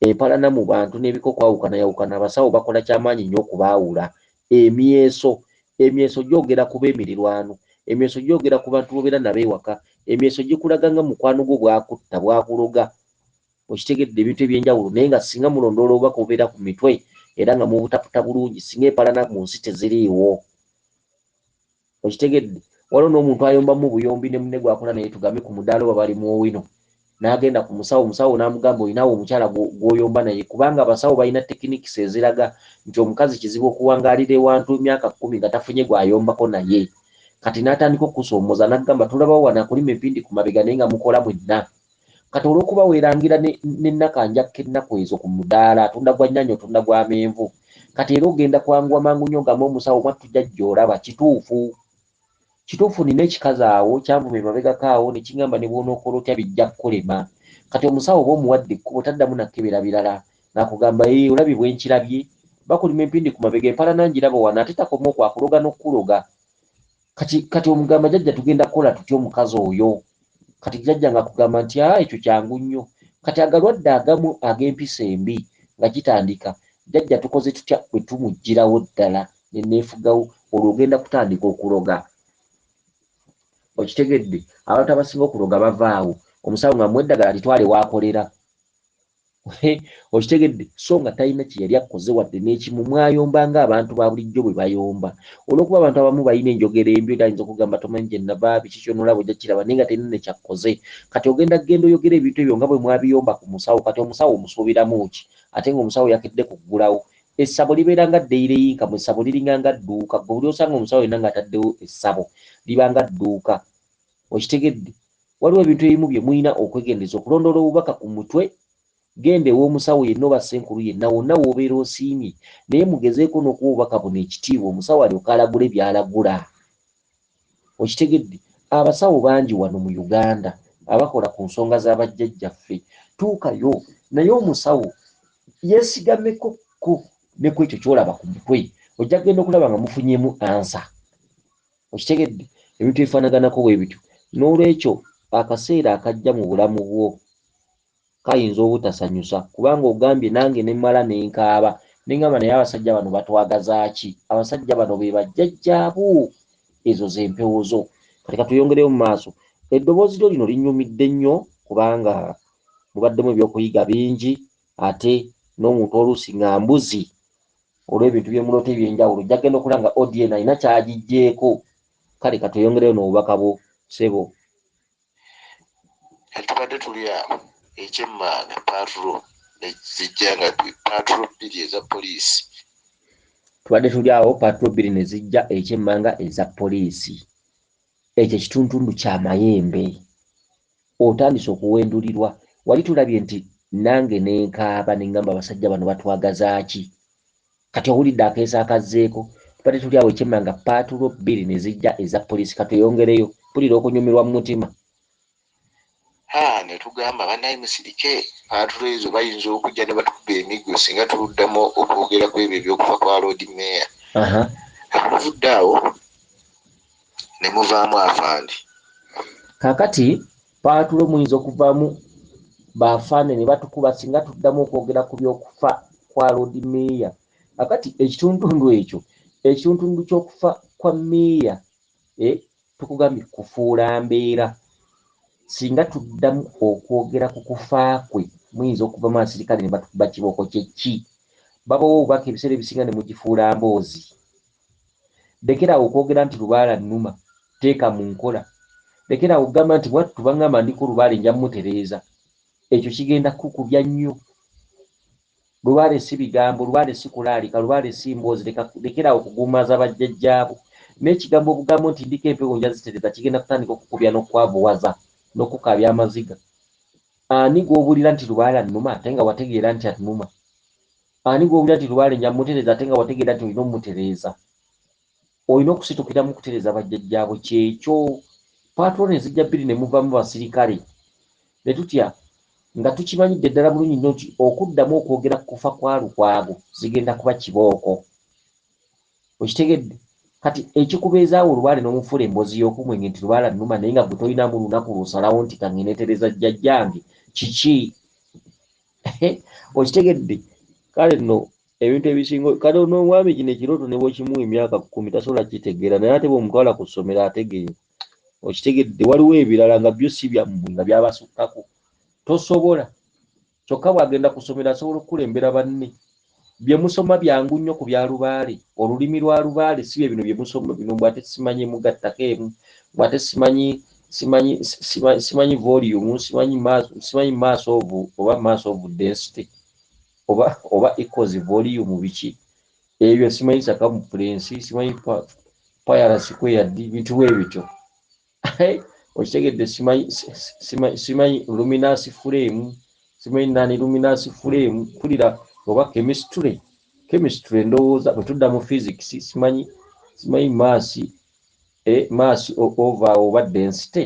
Speaker 1: empalana mu bantu n'ebiko kwawukana abasawo bakola kyamaanyi nnyo okubaawula emyeso gyogera kuba emirirwano emyeso gyogera ku bantu bobeera nabo ewaka emyeso gikulaga nga mukwano gwo bwakutta bwakuloga okitegedde ebintu ebyenjawulo naye nga singa mulondoola obubaka obubeera ku mitwe era nga mubutaputa bulungi singa empalana mu nsi teziriiwo okitegedde waliwo n'omuntu ayombamu buyombi ne munne gwakola naye tugambe ku mudaala oba bali mu owino n'agenda ku musawo n'amugamba olinawo omukyala gw'oyomba naye kubanga abasawo balina tekinikisi eziraga nti omukazi kizibu okuwangaalira ewantu emyaka 10 nga tafunye gwayombako naye kati n'atandika okusoomooza n'agamba tulabawo wano akulima empindi ku mabega naye nga mukola mwenna kati olw'okuba weerangira n'ennakanjakka ennaku ezo ku mudaala atunda gwa nnyaanya otunda gwa menvu kati era ogenda kwanguwa mangu nnyo ngamba omusawo mwattu jjajja olaba kituufu nina ekikazi awo kyanvuma emabegako awo ne kingamba ne bw'onookola otya bijja kukolema kati omusawo oba omuwadde ekkubo taddamu nakkebera birala nakugamba olabye bwe nkirabye bakulima empindi ku mabega empalana ngiraba wano ate takoma okwakuloga n'okkuloga kati omugamba jjajja tugenda kukola tutya omukazi oyo kati jjajja nga kugamba nti ekyo kyangu nnyo kati agalwadde agamu ag'empisa embi nga kitandika jjajja tukoze tutya bwe tumuggyirawo ddala ne neefugawo olwo ogenda kutandika okuloga okitegedde abantu abasinga okuloga bavaawo omusawo nga mweddagala litwale waakolera okitegedde so nga talina kye yali akoze wadde n'ekimu mwayombanga abantu ba bulijjo bwe bayomba olw'okuba abantu abamu balina enjogera embi ayinza okugamba tomanyi gye nnava biki kyonolaba ojja kiraba naye nga talina ne kyakkoze kati ogenda kugenda oyogera ebintu ebyo nga bwe mwabiyomba ku musawo kati omusawo omusuubiramu ki ate ng'omusawo yakedde kuggulawo essabo libeera nga ddeyire yinkamu essabo liringa nga dduuka gwe buli osanga omusawo yenna ng'ataddewo essabo liba nga dduuka okitegedde waliwo ebintu ebimu bye mulina okwegendeza okulondoola obubaka ku mutwe genda ew'omusawo yenna oba ssenkulu yenna wonna w'obeera osiimye naye mugezeeko n'okuba obubaka buno ekitiibwa omusawo alyoka alagule by'alagula okitegedde abasawo bangi wano mu Uganda abakola ku nsonga z'abajjajjaffe tuukayo naye omusawo yeesigameko ne ku ekyo ky'olaba ku mutwe ojja kugenda okulaba nga mufunyemu ansa okitegedde ebintu ebifaanaganako bwe bityo n'olwekyo akaseera akajja mu bulamu bwo kayinza obutasanyusa kubanga ogambye nange ne mmala ne nkaaba ne ngamba naye abasajja bano batwagaza ki abasajja bano be bajjajjaabo ezo ze mpewo zo kati katuyongereyo mu maaso eddoboozi lyo lino linnyumidde nnyo kubanga mubaddemu ebyokuyiga bingi ate n'omuntu oluusi nga mbuzi olw'ebintu by'emulooto ebyenjawulo ojja genda okulaba nga odn alina kyagijjeeko kale katuyongereyo n'obubaka bwo ssebo
Speaker 2: tubadde tuli awo ekyemmanga patro zijja nga patro 2 eza poliisi
Speaker 1: tubadde tuli awo patro 2 ne zijja ekyemmanga eza poliisi ekyo ekituntundu kyamayembe otandise okuwendulirwa wali tulabye nti nange nenkaaba nengamba abasajja bano batwagaza ki kati owulidde akeesa akazzeeko tubadde tuli awo ekyemmanga patro 2 ne zijja eza poliisi katweyongereyo pulira okunyumirwa mu mutima
Speaker 2: ne tugamba bannaye musirike patro ezo bayinza okujja ne batukuba emiggo singa tuluddamu okwogera ku ebyo ebyokufa kwa loodi meeya muvudde awo ne muvaamu afandi
Speaker 1: kakati patro muyinza okuvaamu baafande ne batukuba singa tuddamu okwogera ku byokufa kwa loodi meeya kakati ekituntundu ekyo ekituntundu ky'okufa kwa meeya tukugambye kufuula mbeera singa tuddamu okwogera ku kufa kwe muyinza okuvaamu abasirikale ne batukuba kibooko kyeki babawo obubaka ebiseera ebisinga ne mugifuula mboozi lekeraawo okwogera nti lubaala nnuma teeka mu nkola lekeraawo okugamba nti mwattu tubangamba ndiko lubaale nja mutereeza ekyo kigenda kukubya nnyo lubaale si bigambo lubaale si kulaalika lubaale si mboozi lekeraawo okugumaza bajjajjaabo n'ekigambo obugambo nti ndiko empewo nja zitereeza kigenda kutandika okukubya n'okwavuwaza n'okukabya amaziga ani gw'obuulira nti lubaala nnuma ate nga wategeera nti annuma ani gw'obuulira nti lubaale nja mutereeza ate nga wategeera nti olina omumutereeza olina okusitukira mu kutereeza bajjajjaabo kyekyo patro ne zijja 2 ne muvaamu basirikale ne tutya nga tukimanyidde ddala bulungi nnyo nti okuddamu okwogera ku kufa kwa Lukwago zigenda kuba kibooko okitegedde kati ekikubeezaawo olubaale n'omufuula emboozi y'okumwenge nti lubaala nnuma naye nga gwe tolinamu lunaku lw'osalawo nti kangeneetereza jjajjange kiki okitegedde kale nno ebintu ebisinga kale n'omwami kino ekirooto ne bw'okimuwa emyaka 10 tasobola kitegeera naye ate bw'omutwala ku ssomero ategeera okitegedde waliwo ebirala nga byo si byammwe nga byabasukkako tosobola kyokka bw'agenda ku ssomero asobola okukulembera banne bye musoma byangu nnyo ku bya lubaale olulimi lwa lubaale si bye bino bye musoma bino bw'ate simanyi mugattako emu bw'ate simanyi volume simanyi mass of oba mass of density oba equals volume biki ebyo simanyi circumference simanyi pi squared bintu bwe bityo okitegedde simanyi luminance frame simanyi nani luminance frame pulira oba chemistry ndowooza bwe tudda mu physics simanyi mass over oba density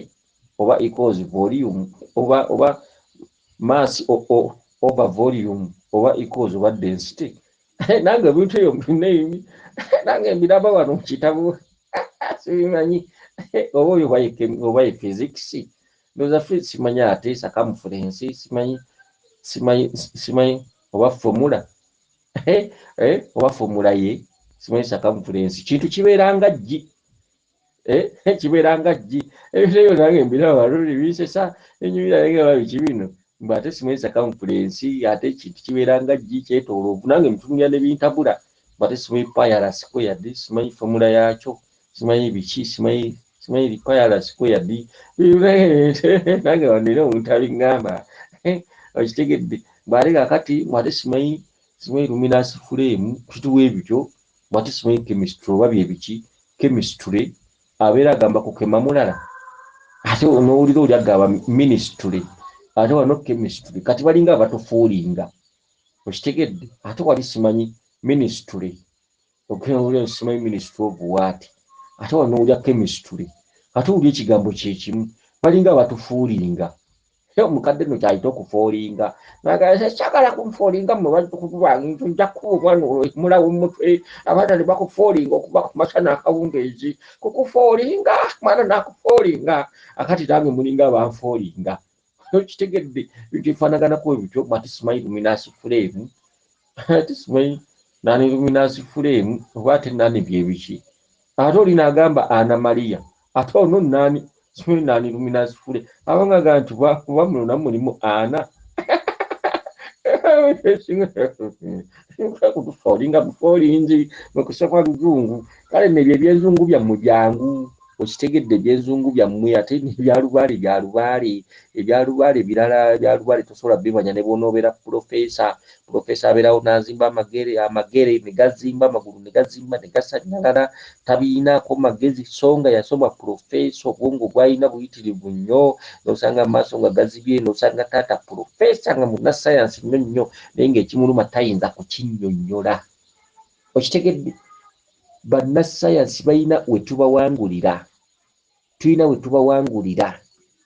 Speaker 1: oba equals volume oba mass over volume oba equals oba density nange ebintu ebyo nange mbiraba wano mu kitabo sibimanyi oba oyo oba ye physics ndowooza simanyi ate circumference simanyi oba formula oba formula ye simanyi circumference kintu kibeeranga ggi kibeeranga ggi ebintu ebyo nange mbiraba wano binsesa enyumira nengaba biki bino mbe ate simanyi circumference ate kintu kibeeranga ggi kyetooloovu nange mbitunulira ne bintabula ate simanyi pi squared simanyi formula yaakyo simanyi biki simanyi pi squared nange wanira omuntu abiŋŋamba okitegedde bw'ate kakati ate simanyi luminance frame kituwa ebityo bw'ate simanyi chemistry oba bye biki chemistry abeera agamba kukema mulala ate n'owulira oli agamba ministry ate wano chemistry kati balinga abatufuulinga okitegedde ate wali simanyi ministry okewulira simanyi ministry of what ate wano owulira chemistry ate owulira ekigambo kyekimu balinga abatufuulinga omukadde no kyayita okufoolinga nagala kyagala kumufoolinga mu bazzukulu bange nja kuba omwana mulawo mutwe abaana ne bakufoolinga okuva ku masana akawungeezi kukufoolinga mwana nakufoolinga akati nange mulinga abanfoolinga kitegedde bifanaganaku ebityo ati simanyi luminasi fulemu ati simanyi nani luminasi fulemu oba ate nani byebiki ate oli n'agamba Ana Maria ate ono nani simanyi nani luminasi fule abangaga nti wamulona mulimu Ana kutufoolinga bufoolinzi mukusoma luzungu kale nebyo ebyenzungu byammwe byangu okitegedde ebyenzungu byammwe ate ebyalubaale birala ebyalubaale tosobola bimanya ne bw'onoobeera profesa abeerawo n'azimba amagere ne gazimba amagulu ne gazimba ne gasanyalala tabiinaako magezi so nga yasoma profesa obwongo bwalina buyitirivu nnyo nosanga amaaso nga gazibye nosanga taata profesa nga munnasayansi nnyo nnyo naye ng'ekimuluma tayinza kukinnyonnyola okitegedde bannasayansi balina wetubawangulira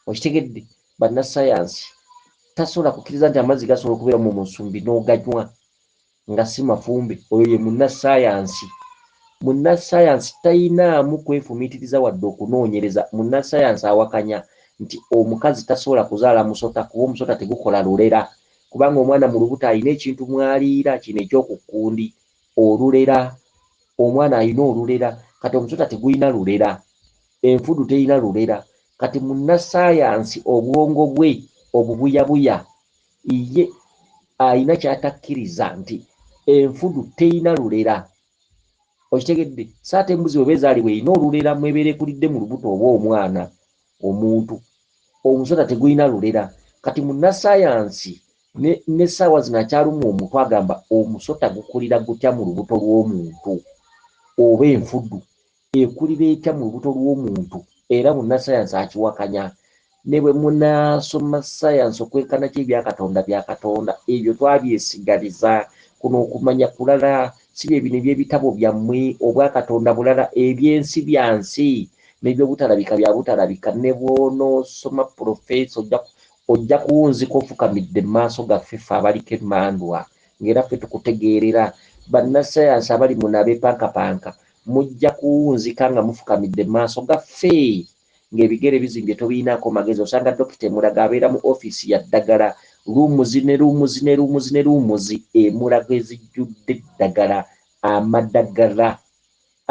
Speaker 1: okitegedde bannasayansi tasobola kukkiriza nti amazzi gasobola okubeera mu nsumbi n'oganywa nga si mafumbe oyo ye munnasayansi tayinaamu kwefumiitiriza wadde okunoonyereza munnasayansi awakanya nti omukazi tasobola kuzaala musota kuba omusota tegukola lulera kubanga omwana mu lubuto alina ekintu mwaliira kino ekyokukundi olulera omwana alina olulera kati omusota tegulina lulera enfudu terina lulera kati munnasayansi obwongo bwe obubuyabuya ye alina kyatakkiriza nti enfudu terina lulera okitegedde saate embuzi bwe bezaalibwa erina olulera mwebeera ekulidde mu lubuto oba omwana omuntu omusota tegulina lulera kati munnasayansi n'essaawa zino akyaluma omuntu agamba omusota gukulira gutya mu lubuto lw'omuntu oba enfudu ekulira etya mu lubuto lw'omuntu era munnasayansi akiwakanya ne bwe munaasoma sayansi okwekanaki ebyakatonda byakatonda ebyo twabyesigaliza kuno okumanya kulala si bye bino eby'ebitabo byammwe obwakatonda bulala ebyensi byansi n'ebyobutalabika bya butalabika ne bw'onoosoma profesa ojja kuwunzika ofukamidde mu maaso gaffe ffe abaliko emmandwa ng'era ffe tukutegeerera bannasayansi abali munabe pankapanka mujja kuwunzika nga mufukamidde mu maaso gaffe ng'ebigere bizimbye tobiinaako magezi osanga dokita emulaga abeera mu ofiisi ya ddagala luumuzi emulaga ezijjudde eddagala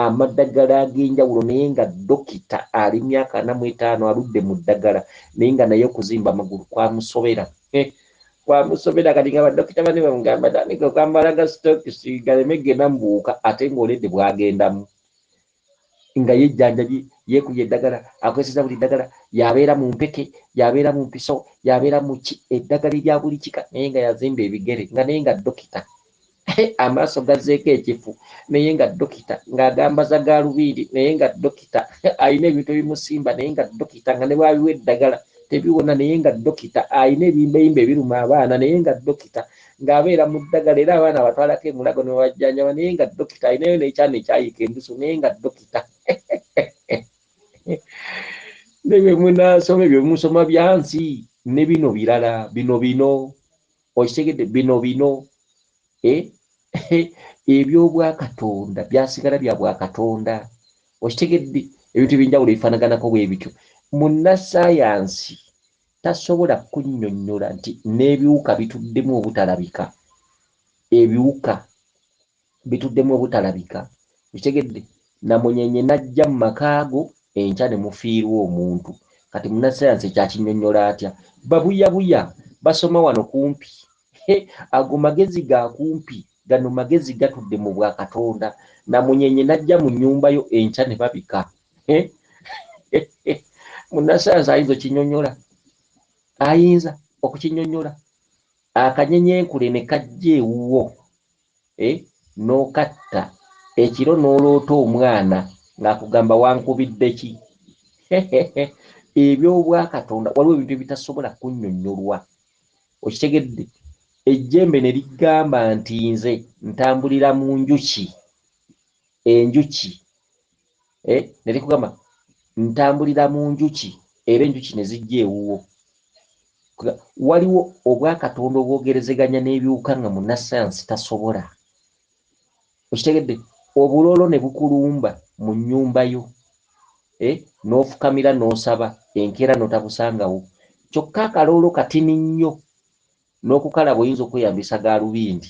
Speaker 1: amadagala ag'enjawulo naye nga dokita ali myaka 45 aludde mu ddagala naye nga naye okuzimba amagulu kwamusobera kati nga badokita bane bamugamba tandika okwambalaga sitokisi galeme genda mubuuka ate ng'oledde bwagendamu nga yejjanjabi yeekubye eddagala akozesa buli ddagala yabeera mu mpeke yabeera mu mpiso yabeera mu ki eddagala erya buli kika naye nga yazimba ebigere nga naye nga dokita amaaso gazzeeko ekifu naye nga dokita ng'agamba za gaalubindi naye nga dokita alina ebintu ebimusimba naye nga dokita nga ne bwabiwa eddagala tebiwona naye nga dokita alina ebimbayimba ebiruma abaana naye nga dokita ng'abeera mu ddagala era abaana batwalako emulago ne bajjanjaba naye nga dokita alinayo n'ekyana ekyayika endusu naye nga dokita nebyo munasoma ebyo musoma byansi ne bino birala bino okitegedde bino ebyobwakatonda byasigala bya bwakatonda okitegedde ebintu ebyenjawulo ebifaanaganako bwe bityo munnasayansi tasobola kunnyonnyola nti n'ebiwuka bituddemu obutalabika ebiwuka bituddemu obutalabika okitegedde namunyenye najja mu makaago enkya ne mufiirwa omuntu kati munnasayansi ekyakinnyonnyola atya babuyabuya basoma wano kumpi ago magezi ga kumpi gano magezi gatudde mu bwakatonda namunyenye najja mu nnyumba yo enkya ne babika munnasayansi ayinza okinnyonnyola ayinza okukinnyonnyola akanyenyenkule ne kajja ewuwo n'okatta ekiro n'oloota omwana ng'akugamba wankubidde ki ebyobwakatonda waliwo ebintu ebitasobola kunnyonnyolwa okitegedde ejjembe ne ligamba nti nze ntambulira mu enjuki ne likugamba ntambulira mu njuki era enjuki ne zijja ewuwo waliwo obwakatonda obwogerezeganya n'ebyuka nga munnasayansi tasobola. Okitegedde? Obulolo ne bukulumba mu nnyumba yo, n'ofukamira n'osaba enkeera n'otabusangawo. Kyokka akaloolo katini nnyo, n'okukalaba oyinza okweyambisa gaalubindi.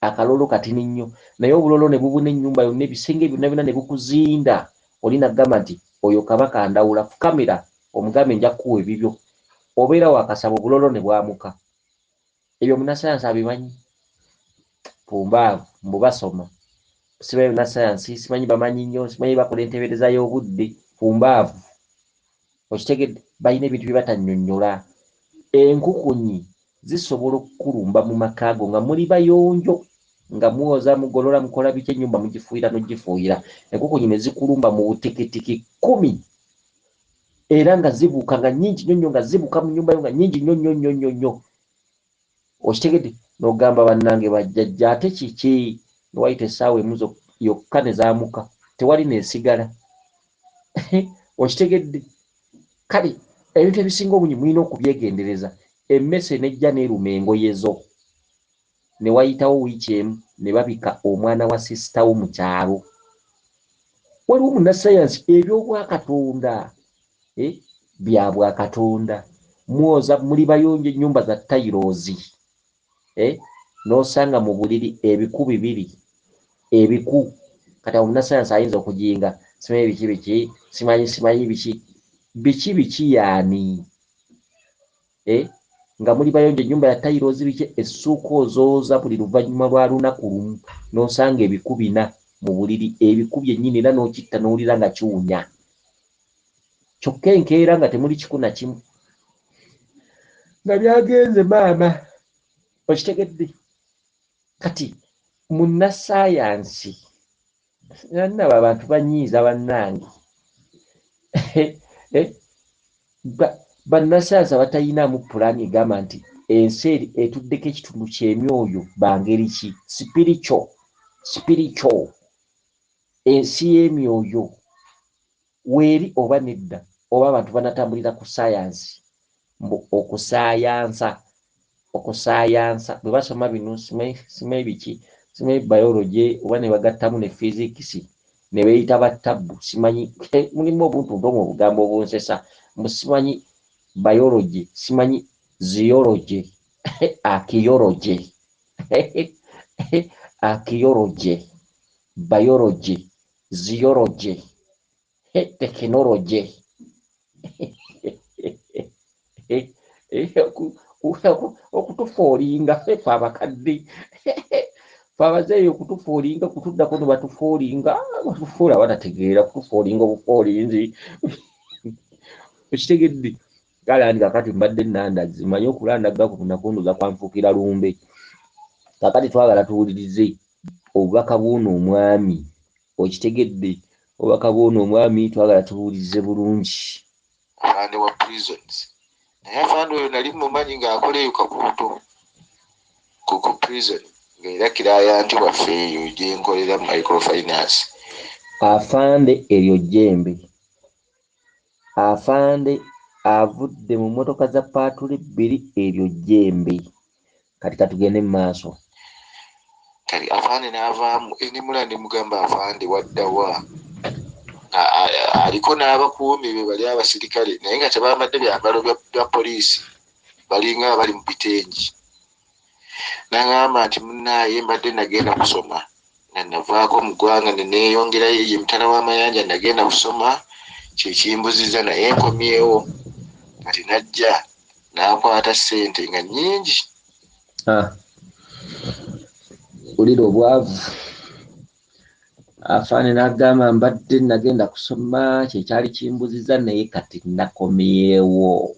Speaker 1: Akaloolo katini nnyo, naye obulolo ne bubuna ennyumba yonna, ebisenge byonna byonna ne bukuzinda. Oli nagamba nti oyo kabaka andawula, fukamira omugambe nja kukuwa ebibyo. Obeera wakasaba obulolo ne bwamuka. Ebyo munnasayansi abimanyi? Pumbaavu mbu basoma. Simanyi munnasayansi, simanyi bamanyi nnyo, simanyi bakola enteebereza y'obudde. Pumbaavu. Okitegedde? Balina ebintu bye batannyonnyola. Enkukunyi zisobola okukulumba mu makaago nga muli bayonjo, nga muwoza mugolola mukola biki, ennyumba mugifuuyira n'ogifuuyira. Enkukunyi ne zikulumba mu butikitiki 10, era nga zibuuka nga nnyingi nnyo nnyo, nga zibuuka mu nnyumba yo nga nnyingi nnyo nnyo nnyo nnyo nnyo. Okitegedde? N'ogamba bannange bajjajja, ate kiki? Newayita essaawa emu yokka ne zaamuka, tewali neesigala. Okitegedde? Kale ebintu ebisinga obungi mulina okubyegendereza. Emmese nejja n'eruma engoye zo. Ne wayitawo wiiki emu ne babika omwana wa sisitawo mu kyalo. Waliwo munnasayansi ebyobwakatonda, bya bwakatonda. Mwoza muli bayonjo, ennyumba za tayiroozi, n'osanga mu buliri ebiku 2 ebiku. Kati omunnasayansi ayinza okujinga, simanyi biki simanyi biki yaani, nga muli bayonjo, ennyumba ya tayiroozi biki, essuuka ozooza buli luvannyuma lwa lunaku lumu, n'osanga ebiku 4 mu buliri, ebiku byennyini, era n'okitta n'owulira nga kiwunya. Kyokka enkeera nga temuli kiku na kimu, nga byagenze maama. Okitegedde? Kati munnasayansi, naba abantu banyiiza bannange, bannasayansi abatayinaamu pulaani egamba nti ensi eri etuddeko ekitundu ky'emyoyo bangeri ki? Spiritual, ensi y'emyoyo weeri oba nedda, oba abantu banatambulira ku sayansi, mbu okusaayansa bwe basoma bino, simanyi biki, simanyi biology oba ne bagattamu ne physics ne beeyita battabbu, simanyi mulimu obuntuntomu obugambo obwonsesa, mbu simanyi biology, simanyi zoology, archaeology, biology, zoology, technology. Okutufoolinga ffe abakadde, ffe abazeeyi, okutufoolinga, kutuddako ne batufoolinga, batufuula batategeera, kutufoolinga obufoolinzi. Ekitegedde? Kale andi kakati mbadde nnandazi, manye okulandagga ku nakunduza kwanfuukira lumbe. Kakati twagala tuwulirize obubaka bw'ono omwami. Okitegedde? Obubaka bw'ono omwami twagala tuwulirize bulungi.
Speaker 2: Afande wa prisons. Naye afande oyo nali mumanyi ng'akola eyo kabuuto ku prison, ng'era kiraaya nti waffe eyo gye nkolera microfinance.
Speaker 1: Afande eryo jjembe. Afande avudde mu mmotoka za paatule 2, eryo jjembe. Kati katugende mu maaso.
Speaker 2: Kati afande n'avaamu enimula ne mugamba afande waddawa. Aliko n'abakuumi be bali abasirikale, naye nga tebambadde byambalo bya poliisi, balinga abali mu bitengi. N'aŋŋamba nti munnaaye mbadde nagenda kusoma, nga navaako mu ggwanga ne neeyongerayo ye Mutala w'Amayanja, nagenda kusoma, kye kimbuzizza, naye nkomyewo. Kati najja n'akwata ssente nga nnyingi.
Speaker 1: Ulira obwavu. Afaane n'agamba mbadde nagenda kusoma, kyekyali kimbuzizza, naye kati nakomyewo.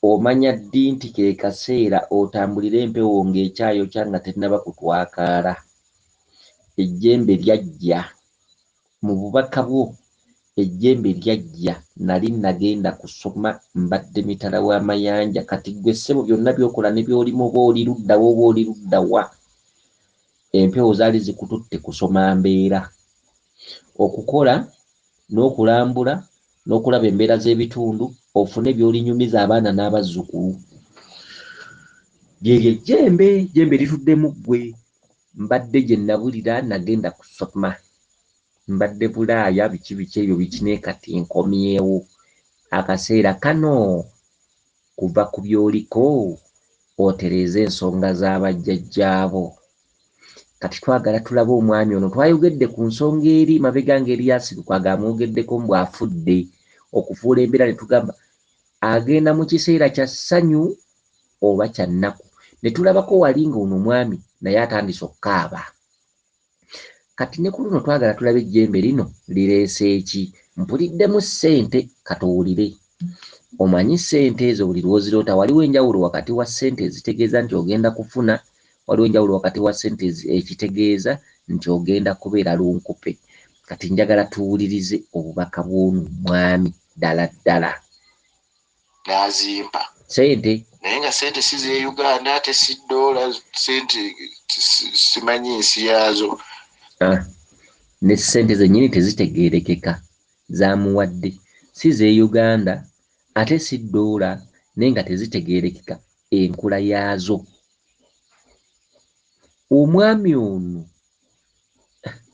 Speaker 1: Omanya ddi nti ke kaseera otambulira empewo ng'ekyayokya nga tennaba kutwakaala. Ejjembe lyajja mu bubaka bwo, ejjembe lyajja, nali nagenda kusoma, mbadde Mitala w'Amayanja. Kati ggwe ssebo byonna byokola ne byolimu, oba oli luddawa oba oli luddawa, empewo zaali zikututte kusoma mbeera, okukola n'okulambula n'okulaba embeera z'ebitundu, ofune byolinyumiza abaana n'abazzukulu. Lyeryo ejjembe lituddemu ggwe. Mbadde gye nabulira nagenda kusoma, mbadde Bulaaya, biki ebyo bikine kati nkomyewo. Akaseera kano kuva ku byoliko otereeza ensonga z'abajjajjaabo. Kati twagala tulabe omwami ono. Twayogedde ku nsonga eri mabega ng'eri yasirikwaga amwogeddeko mbw'afudde, okufuula embeera ne tugamba agenda mu kiseera kya ssanyu oba kya nnaku. Ne tulabako wali nga ono omwami naye atandise okukaaba. Kati ne ku luno twagala tulabe ejjembe lino lireese eki. Mpuliddemu ssente, katuwulire. Omanyi ssente ezo buli lw'oziroota waliwo enjawulo wakati wa ssente ezitegeeza nti ogenda kufuna, waliwo enjawulo wakati wa ssente ekitegeeza nti ogenda kubeera lunkupe. Kati njagala tuwulirize obubaka bw'ono mwami ddala ddala.
Speaker 2: N'azimba
Speaker 1: Ssente
Speaker 2: naye nga ssente si ze Uganda, ate si ddoola, ssente simanyi nsi yaazo.
Speaker 1: Ne ssente zennyini tezitegeerekeka z'amuwadde, si ze Uganda ate si ddoola naye nga tezitegeerekeka enkula yaazo. Omwami ono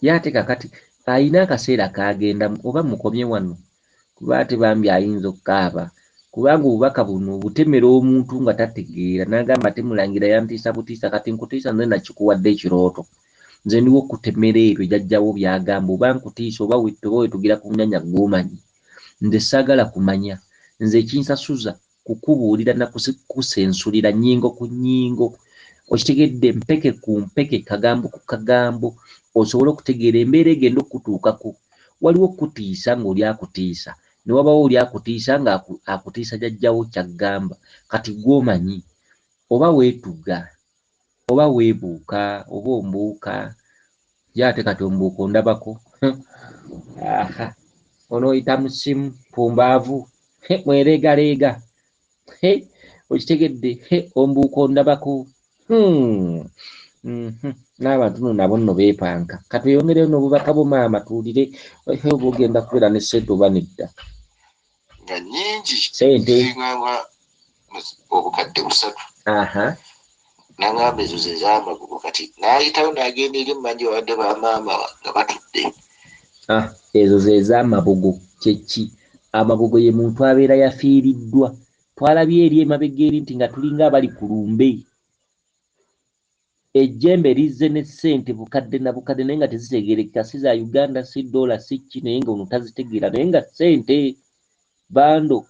Speaker 1: y'ate kakati ayina akaseera kagenda oba mukomye wano, kuba ate bambi ayinza okukaaba, kubanga obubaka buno obutemera omuntu nga tategeera n'agamba ate Mulangira yantiisa butiisa, kati nkutiisa nze nakikuwadde ekirooto, nze ndiwo okutemera ebyo jjajjawo byagamba, oba nkutiisa oba wetugira ku nnyanya gw'omanyi. Nze saagala kumanya, nze ekinsasuza kukubuulira na kusensulira nnyingo ku nnyingo, okitegedde, mpeke ku mpeke, kagambo ku kagambo, osobola okutegeera embeera egenda okutuukako. Waliwo okutiisa ng'oli akutiisa, ne wabawo oli akutiisa nga akutiisa jjajjawo ky'aggamba. Kati gw'omanyi oba weetuga oba weebuuka oba ombuuka, y'ate kati ombuuka ondabako. Ono oyita musimu pumbaavu, mwereegaleega, okitegedde, ombuuka ondabako. N'abantu nabo nno beepanka. Kati oyongereyo n'obubaka bwo maama tuwulire oba ogenda kubeera ne ssente oba nedda.
Speaker 2: Nga nnyingi
Speaker 1: Ssente
Speaker 2: zinganga obukadde 3. N'angamba ezo ze z'amabugo. Kati n'ayitawo n'agenda eri mmanyi wadde bamaama nga batudde.
Speaker 1: Ezo ze z'amabugo kye ki? Amabugo ye muntu abeera yafiiriddwa. Twalabye eri emabega eri nti nga tulinga abali ku lumbe. Ejjembe lizze ne ssente bukadde na bukadde naye nga tezitegeerekeka, si za Uganda, si ddoola, si ki, naye nga ono tazitegeera, naye nga ssente bando.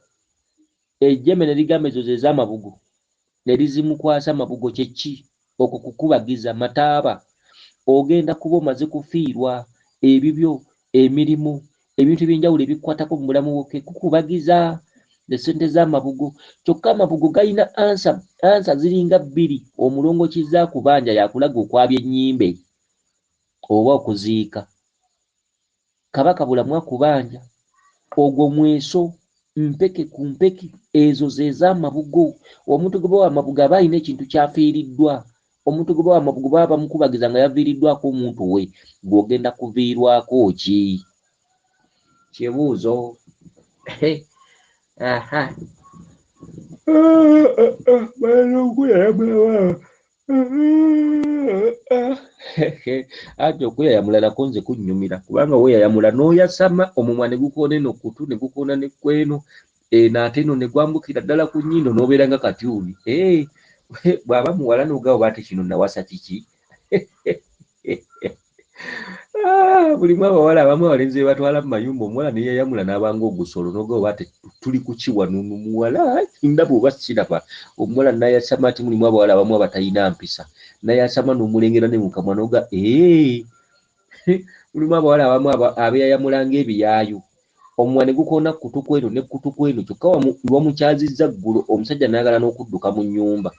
Speaker 1: Ejjembe ne ligamba ezo ze z'amabugo, ne lizimukwasa amabugo kye ki? Okwo kukubagiza mataaba. Ogenda kuba omaze kufiirwa, ebibyo, emirimu, ebintu eby'enjawulo ebikwatako mu bulamu bwo, kukubagiza essente z'amabugo. Kyokka amabugo galina ansa ziringa 2. Omulongo Kizaakubanja yakulaga okwabya ennyimbe oba okuziika. Kabaka Bulamwa Kubanja, ogwo mweso, mpeke ku mpeke, ezo ze z'amabugo. Omuntu gwe bawa amabugo aba alina ekintu ky'afiiriddwa. Omuntu gwe bawa amabugo baba bamukubagiza nga yaviiriddwako omuntu we, gw'ogenda kuviirwako ki? Kibuuzo. Ate okweyayamulako nze kunnyumira, kubanga weeyayamula n'oyasama omumwa ne gukoona eno kutu ne gukoona ne kweno, ate eno ne gwambukira ddala ku nnyindo n'obeera nga katyuni. Bw'aba muwala n'ogaba bw'ate kino nawasa kiki? Bulimu abawala abamu abalenzi be batwala mu mayumba, omuwala ne yeeyamula n'abanga ogusolo n'ogaba bw'ate tuli ku kiwa n'ono muwala ndaba oba siraba. Omuwala n'ayasama, ati mulimu abawala abamu abatalina mpisa, n'ayasama n'omulengera ne mu kamwa n'oga mulimu abawala abamu abeeyayamulanga ebiyaayu, omumwa ne gukoona kutu kweno ne kutu kweno, kyokka wamukyazizza ggulo, omusajja n'ayagala n'okudduka mu nnyumba.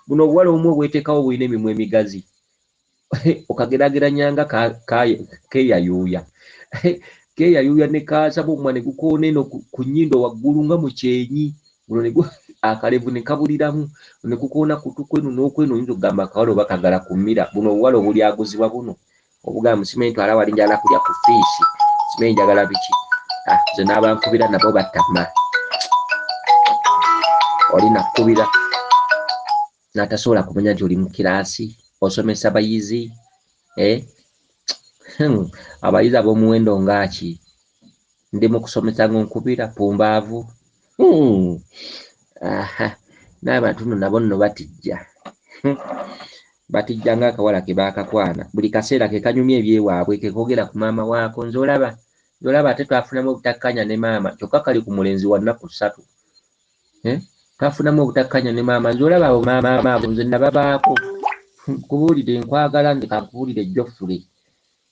Speaker 1: Buno obuwala obumu obweteekawo bulina emimwa emigazi, okageraageranyanga keeyayuuya keeyayuuya ne kaasaba, omumwa ne gukoona eno ku nnyindo waggulu nga mu kyenyi, buno akalevu ne kabuliramu, ne kukoona kutu kwenu n'okwenu, oyinza okugamba akawala oba kagala ku mmira. Buno obuwala obulyaguzibwa buno obugamba simanyi ntwala wali njagala kulya ku fiisi, simanyi njagala biki, nze n'abankubira nabo batama. oli nakubira n'atasobola kumanya nti oli mu kiraasi osomesa bayizi abayizi ab'omuwendo ngaaki ndi mu kusomesa nkubira pumbaavu n'abantu nabo nno batijja batijja ng'akawala ke baakakwana buli kaseera ke kanyumya ebyewaabwe ke koogera ku maama waako nze olaba ate twafunamu obutakkanya ne maama kyokka kali ku mulenzi wa nnaku 3 twafunamu obutakkanya ne maama nze olaba abo maama abo nze nababaako kubuulire nkwagala nze kankubuulire Jofule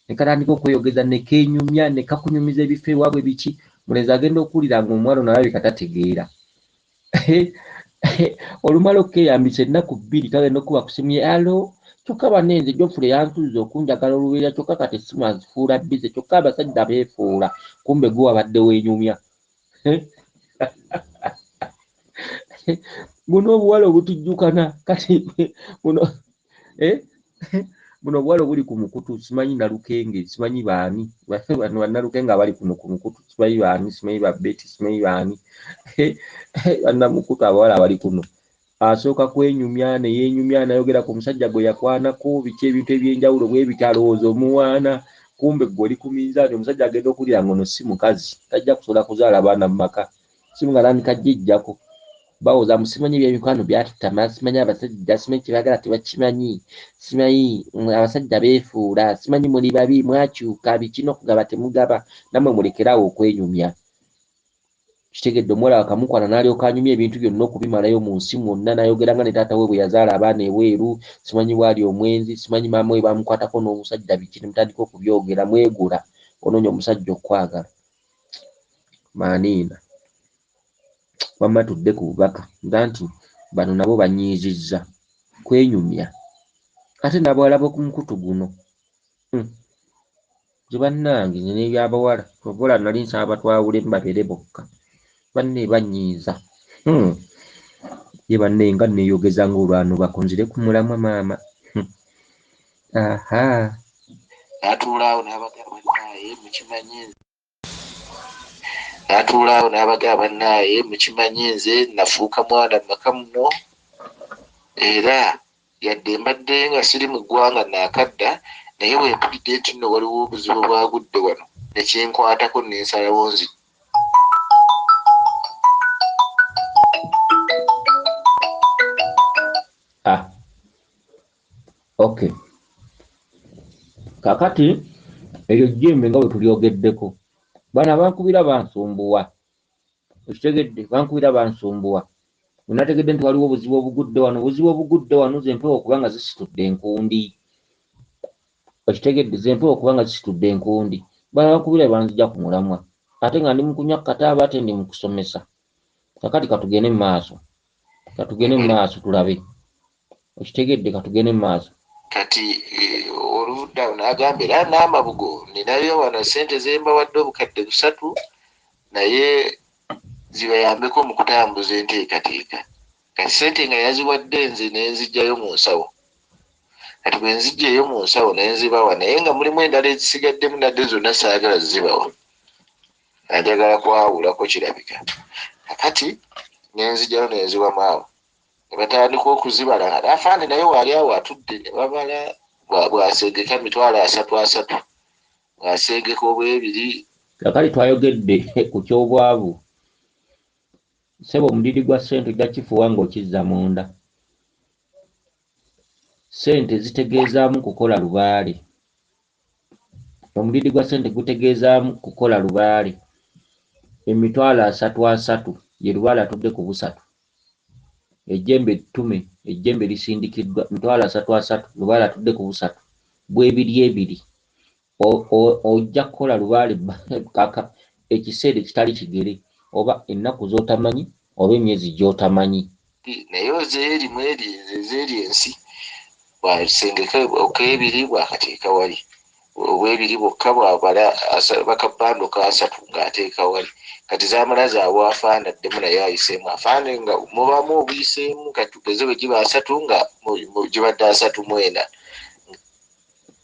Speaker 1: ne katandika okweyogeza ne keenyumya ne kakunyumiza ebifo ewaabwe biki mulenzi agenda okuwulira ng'omuwala ono alabika tategeera olumala okkeeyambisa ennaku 2 tagenda okuba kusimu ye alo kyokka banenze Jofule yansuubiza okunjagala olubeera kyokka kati essimu azifuula bize kyokka abasajja beefuula kumbe gwe wabadde weenyumya buno obuwala obutujjukana kati buno obuwala obuli ku mukutu simanyi Nalukenge simanyi baani bano bannalukenge abali kuno ku mukutu simanyi baani simanyi Babeti simanyi baani bannamukutu abawala abali kuno asooka kwenyumya ne yeenyumya n'ayogera ku musajja gwe yakwanako biki ebintu ebyenjawulo bwe bitalowooza omuwaana kumbe gwe oli ku minzaani omusajja agenda okuwulira ngono si mukazi tajja kusobola kuzaala abaana mu maka simu nga nandika jjijjako bawoza musimanyi ebyemikwano byatutama simanyi abasajja simanyi kyebagala tebakimanyi simanyi abasajja beefuula simanyi muli babi mwakyuka biki n'okugaba temugaba nammwe mulekerawo okwenyumya kitegedde omuwala wakamukwana n'alyoka anyumya ebintu byonna okubimalayo mu nsi mwonna n'ayogera nga ne taata we bwe yazaala abaana ebweru simanyi waali omwenzi simanyi maama we bamukwatako n'omusajja biki ne mutandika okubyogera mwegula onoonya omusajja okwagala maaniina wamma tudde ku bubaka nga nti bano nabo banyiizizza kwenyumya ate n'abawala b'oku mukutu guno gye bannange n'ebyabawala obola nali nsaba batwawule mbabeere bokka banne banyiiza ye banne nga neeyogeza ng'olwano bakonzire ku mulamwa maama
Speaker 2: n'atuulaawo n'abagamba bannaye mukimanyi nze nafuuka mwana maka muno era yadde mbadde nga siri mu ggwanga naakadda naye bwe mpulidde nti nno waliwo obuzibu bwagudde wano nekinkwatako nensalawo nzi
Speaker 1: okay kakati eryo jjembe nga bwe tulyogeddeko bana bankubira bansumbuwa ekitegedde bankubira bansumbuwa wenategedde nti waliwo obuzibu obugudde wano ze mpewo okuba nga zisitudde enkundi ekitegedde ze mpewo okuba nga zisitudde enkundi bana bankubira banzija ku mulamwa ate nga ndi mu kunywa kataaba ate ndi mu kusomesa kakati katugende mu maaso tulabe ekitegedde katugende mu maaso
Speaker 2: kati oludda n'agamba era n'amabugo ninayo wano sente zembawadde obukadde 3 naye zibayambeko mu kutambuza enteekateeka kati sente nga yaziwadde nze nenzijjayo mu nsawo kati bwe nzijjayo mu nsawo nenzibawa naye nga mulimu endala ezisigaddemu nadde zonna saagala zibawa anjagala kwawulako kirabika kakati nenzijjayo nenziwamu awo ne batandika okuzibala nga afaane naye waali awo atudde ne babala bw'asengeka 3,000 bw'asengeka obwebiri
Speaker 1: kakali twayogedde ku kyobwavu sebo omudidi gwa ssente ojja kifuuwa ng'okizza munda ssente zitegeezaamu kukola lubaale omudidi gwa ssente gutegeezaamu kukola lubaale 3,000 ye lubaale atudde ku 3 ejjembe ettume ejjembe lisindikiddwa 3,000 lubaale atudde ku 3 bwebiri ojja kukola lubaale kaka ekiseera ekitali kigere oba ennaku z'otamanyi oba emyezi gy'otamanyi
Speaker 2: naye ozeerimu ezeeri ensi bwasengeka okebiri bwakateeka wali obwebiri bwokka bwabala bakabando ka 3 ng'ateeka wali kati zamala zaabwe afaanaddemu naye ayiseemu afaane nga mubamu obuyiseemu kati tugeze bwe giba 3 nga gibadde 34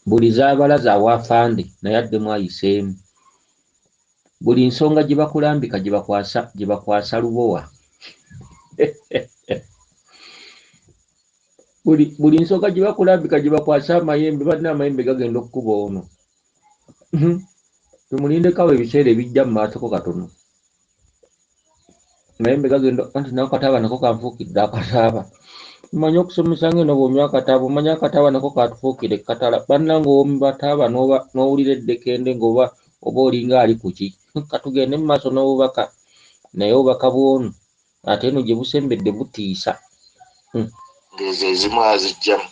Speaker 1: buli zaabala zaabwe afande naye addemu ayiseemu buli nsonga gye bakulambika gye bakwasa lubowa buli nsonga gye bakulambika gye bakwasa amayembe balina amayembe gagenda okukuba ono. Tumulindekawo ebiseera ebijja mu maasoko katono. Amayembe gagenda anti n'akataaba nako kanfuukidde akataaba. Mmanyi okusomesa ng'eno bw'onywa akataaba omanyi akataaba nako katufuukire ekkatala. Bannange owomu bataaba n'owulira eddekende ng'oba olinga ali ku ki. Katugende mu maaso n'obubaka naye obubaka bw'onu ate eno gye busembedde butiisa.
Speaker 2: Ezo ezimu azijjamu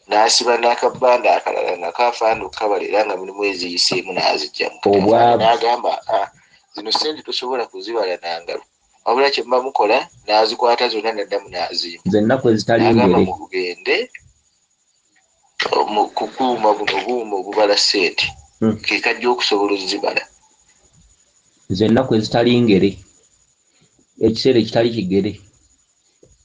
Speaker 2: n'asiba n'akabbanda akalala nakaafaana okukabala era nga mulimu eziyiseemu n'azijjamu. N'agamba zino ssente tosobola kuzibala nangalo wabula kye mba mukola n'azikwata zonna n'addamu n'azimba.
Speaker 1: Nze ennaku ezitali ngere
Speaker 2: n'agamba mugende mu kukuuma buno buuma obubala ssente ke kajja okusobola ozibala.
Speaker 1: Nze ennaku ezitali ngere ekiseera ekitali kigere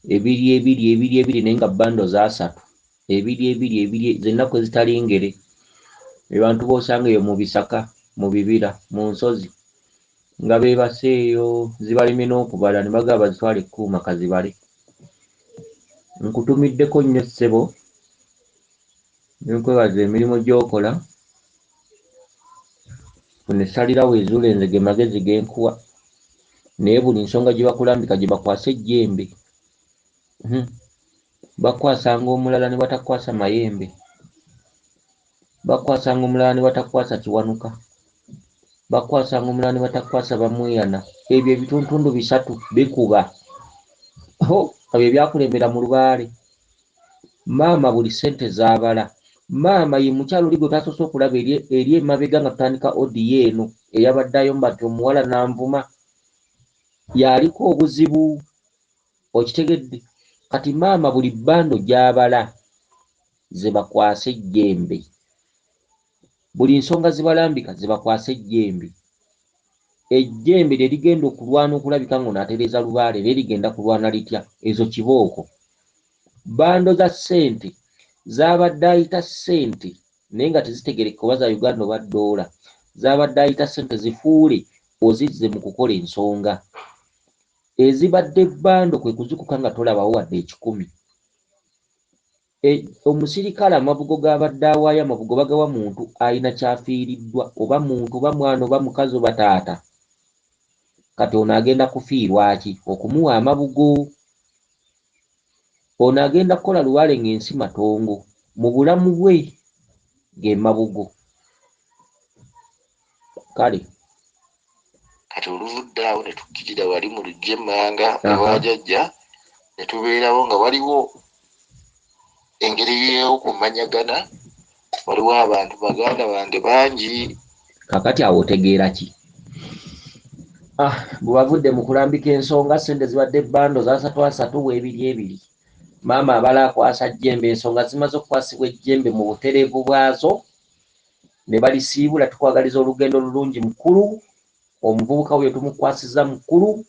Speaker 1: ebiri naye nga bando zaasatu ebiri ze ennaku ezitali ngere abantu b'osanga eyo mu bisaka mu bibira mu nsozi nga beebaseeyo zibalemye n'okubala ne bagamba bazitwale ekkuuma kazibale. Nkutumiddeko nnyo ssebo nkwebaza emirimu gy'okola nesalirawo ezuula enzege magezi genkuwa naye buli nsonga gye bakulambika gye bakwasa ejjembe bakwasanga omulala ne batakwasa mayembe, bakwasanga omulala ne batakwasa kiwanuka, bakwasanga omulala ne batakwasa bamweyana. Ebyo ebituntundu bisatu bikuba ebyo byakulembera mu lubaale. Maama buli ssente zaabala. Maama ye mukyalo oli gwe tasoose okulaba eri emabega nga tutandika odiyo eno eyabaddayo mbati omuwala nanvuma yaliko obuzibu okitegedde. Kati maama buli bbando gy'abala ze bakwasa ejjembe, buli nsonga zibalambika ze bakwasa ejjembe. Ejjembe lye ligenda okulwana okulabika ng'onaatereeza lubaale lye ligenda kulwana litya? Ezo kibooko. Bando za ssente zaabadde ayita ssente naye nga tezitegerekeka oba za Uganda oba ddoola. Zaabadde ayita ssente zifuule ozizze mu kukola ensonga. Ezibadde bando kwe kuzikuka nga tolabawo wadde 10. Omusirikale amabugo g'abadde awaayo amabugo bagawa muntu ayina kyafiiriddwa oba muntu oba mwana oba mukazi oba taata. Kati ono agenda kufiirwa ki? Okumuwa amabugo. Ono agenda kukola luwale ng'ensi matongo mu bulamu bwe g'emabugo. Kale
Speaker 2: kati oluvudde awo ne tukkirira wali mu Lujjemmanga ewa jjajja ne tubeerawo nga waliwo engeri y'okumanyagana, waliwo abantu baganda bange bangi.
Speaker 1: Kakati awo otegeera ki? Bwe bavudde mu kulambika ensonga ssente zibadde bando za 3 2 maama abala akwasa jjembe, ensonga zimaze okukwasibwa ejjembe mu butereevu bwazo ne balisiibula. Tukwagaliza olugendo lulungi mukulu, omuvubuka we tumukwasiza mukulu,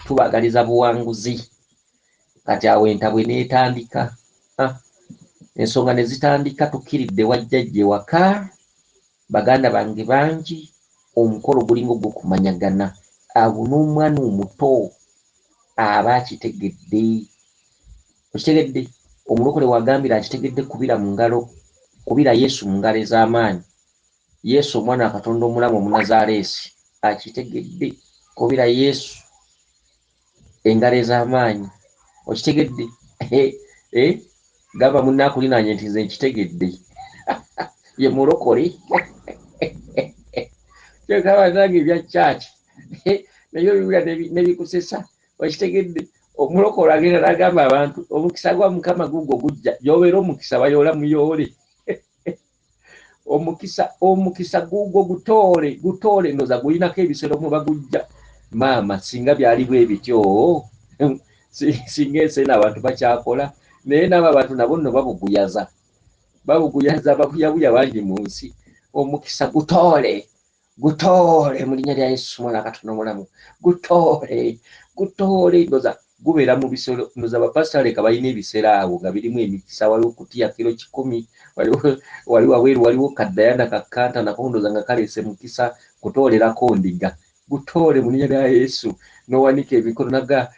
Speaker 1: tubagaliza buwanguzi. Kati awo entabwe n'etandika. Ensonga ne zitandika tukkiridde wajjajja ewaka, baganda bange bangi, omukolo gulinga ogw'okumanyagana. Awo n'omwana omuto aba akitegedde. Okitegedde? Omulokole wagambira akitegedde kubira mu ngalo, kubira Yesu mu ngalo ez'amaanyi. Yesu omwana wa Katonda omulamu Omunazaaleesi akitegedde kubira Yesu engalo ez'amaanyi. Okitegedde? Gamba munnaakulinaanye nti nze nkitegedde. Ye mulokole. Kyekaba nange ebya kyaki naye ebibula nebikusesa. Okitegedde? Omulokole agenda n'agamba abantu omukisa gwa Mukama guugwo gujja, gy'obeera omukisa bayoola muyoole. Omukisa guugwo gutoole ndoza gulinako ebisero mwe bagujja. Maama singa byali bwe bityo singa enseena abantu bakyakola, naye n'abo abantu nabo nno babuguyaza babuyabuya bangi mu nsi. Omukisa gutoole mu linnya lya Yesu mwana Katonda omulamu, gutoole ndoza gubeera mu bisero. Ndoza bapasita leka balina ebisero awo nga birimu emikisa. Waliwo kutiya kiro 10, waliwo aweeru, waliwo kaddayana kakkanta nako ndoza nga kaleese mukisa kutoolerako ndiga. Gutoole mu linnya lya Yesu, n'owanika emikono naga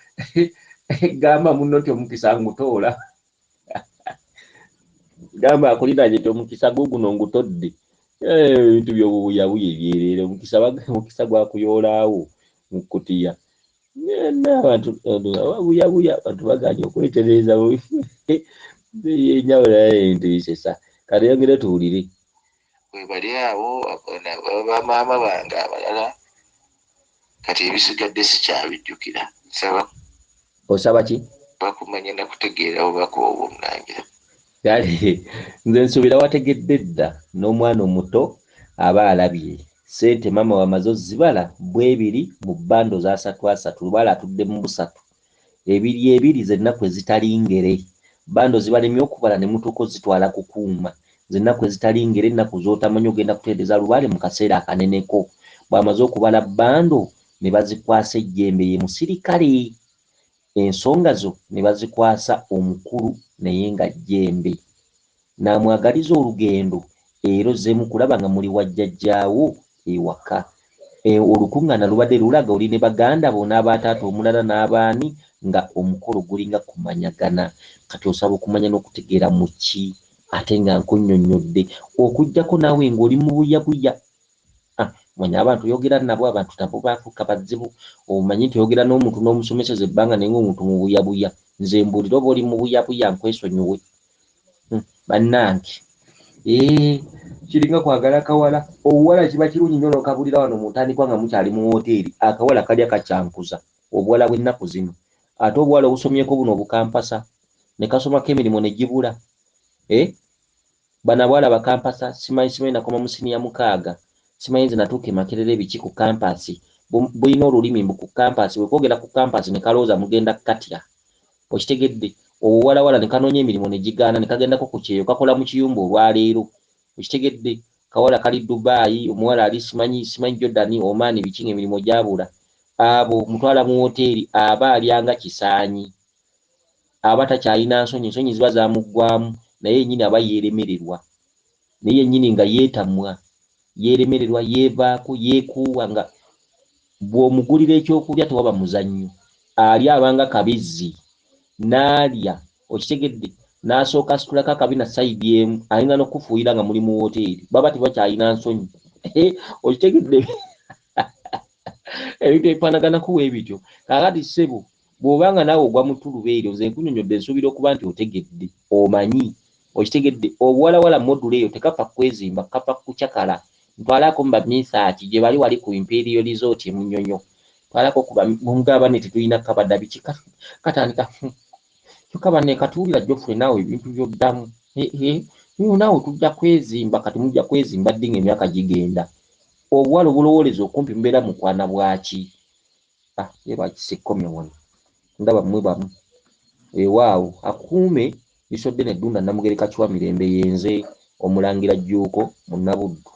Speaker 1: gamba munno nti omukisa ngutoola gamba akulinaanye ti omukisa guguno ngutodde ebintu byobubuyabuya ebyerere omukisa gwakuyoolaawo mu kkutiya abantu buyabuya abantu baganye okwetereeza yenjawulo enteesesa kati yongere tuwulire
Speaker 2: bwe bali awo bamaama bange abalala kati ebisigadde sikyabijjukira nsaba
Speaker 1: osaba ki
Speaker 2: bakumanya nakutegeera obubaka obwo Omulangira
Speaker 1: kale nze nsuubira wategedde dda n'omwana omuto aba alabye ssente maama wamaze ozibala bwebiri mu bbando za 3 lubala atudde mu busatu ebiri zennaku ezitali ngere bbando zibalemye okubala ne mutuuka ozitwala kukuuma zennaku ezitali ngere ennaku z'otamanyi ogenda kutereeza lubale mu kaseera akaneneko bw'amaze okubala bbando ne bazikwasa ejjembe ye musirikale ensonga zo ne bazikwasa omukulu naye nga jjembe n'amwagaliza olugendo ero zemu kulaba nga muli wajjajjaawo ewaka olukuŋŋaana lubadde lulaga oli ne baganda bo n'abataata omulala n'abaani nga omukolo gulinga kumanyagana kati osaba okumanya n'okutegeera mu ki ate nga nkunnyonnyodde okuggyako naawe ng'oli mu buyabuya manya abantu yogera nabo abantu nabo baafuuka bazibu omanyi nti oyogera n'omuntu n'omusomeseza ebbanga naye ng'omuntu mu buyabuya nze mbuulira oba oli mu buyabuya nkwesonyiwe bannange kiringa kwagala kawala obuwala kiba kirungi nnyo n'okabulira wano mu ntandikwa nga mukyali mu woteeri akawala kalya kacyankuza obuwala bw'ennaku zino ate obuwala obusomyeko buno obukampasa ne kasomako emirimu ne gibula bano abawala bakampasa simanyi nakoma mu siniya 6 simanyi nze natuuka e Makerere biki ku kampasi bulina olulimi mbu ku kampasi wekwogera ku kampasi ne kalowooza mugenda katya okitegedde obuwalawala ne kanoonya emirimu ne gigaana ne kagendako ku kyeyo kakola mu kiyumba olwaleero okitegedde kawala kali Dubai omuwala ali simanyi Jordan Oman biki ng'emirimu gyabula abo mutwala mu woteeri aba alyanga kisaanyi aba takyalina nsonyi ziba zamuggwamu naye yennyini aba yeeremererwa naye yennyini nga yeetamwa yeeremererwa yeevaako yeekuuwa nga bw'omugulira ekyokulya tewaba muzannyo ali abanga kabizzi n'alya okitegedde n'asooka asitulako akabina sayidi emu ayinza n'okufuuyira nga muli mu woteeri baba tebakyalina nsonyi okitegedde ebintu ebifaanaganako w'ebityo kakati ssebo bw'obanga naawe ogwa mu tulubeeryo nze nkunnyonnyodde nsuubira okuba nti otegedde omanyi okitegedde obuwalawala module eyo tekapa kwezimba kapa kucakala ntwalako mu bamisaaki gye bali wali ku Imperial Resort mu Nnyonyo twalako mungaba ne tetulina kabada biki katandika tukabane katuulira Geoffrey naawe ebintu by'oddamu naawe tujja kwezimba kati mujja kwezimba ddi ng'emyaka gigenda obuwala obulowooleza okumpi mubeera mukwana bwaki yebakisekkomye wano ndaba mmwe bamu ewaawo akuume Bisodde n'Eddunda Namugereka Kiwamirembe yenze Omulangira Jjuuko mu Nabuddu.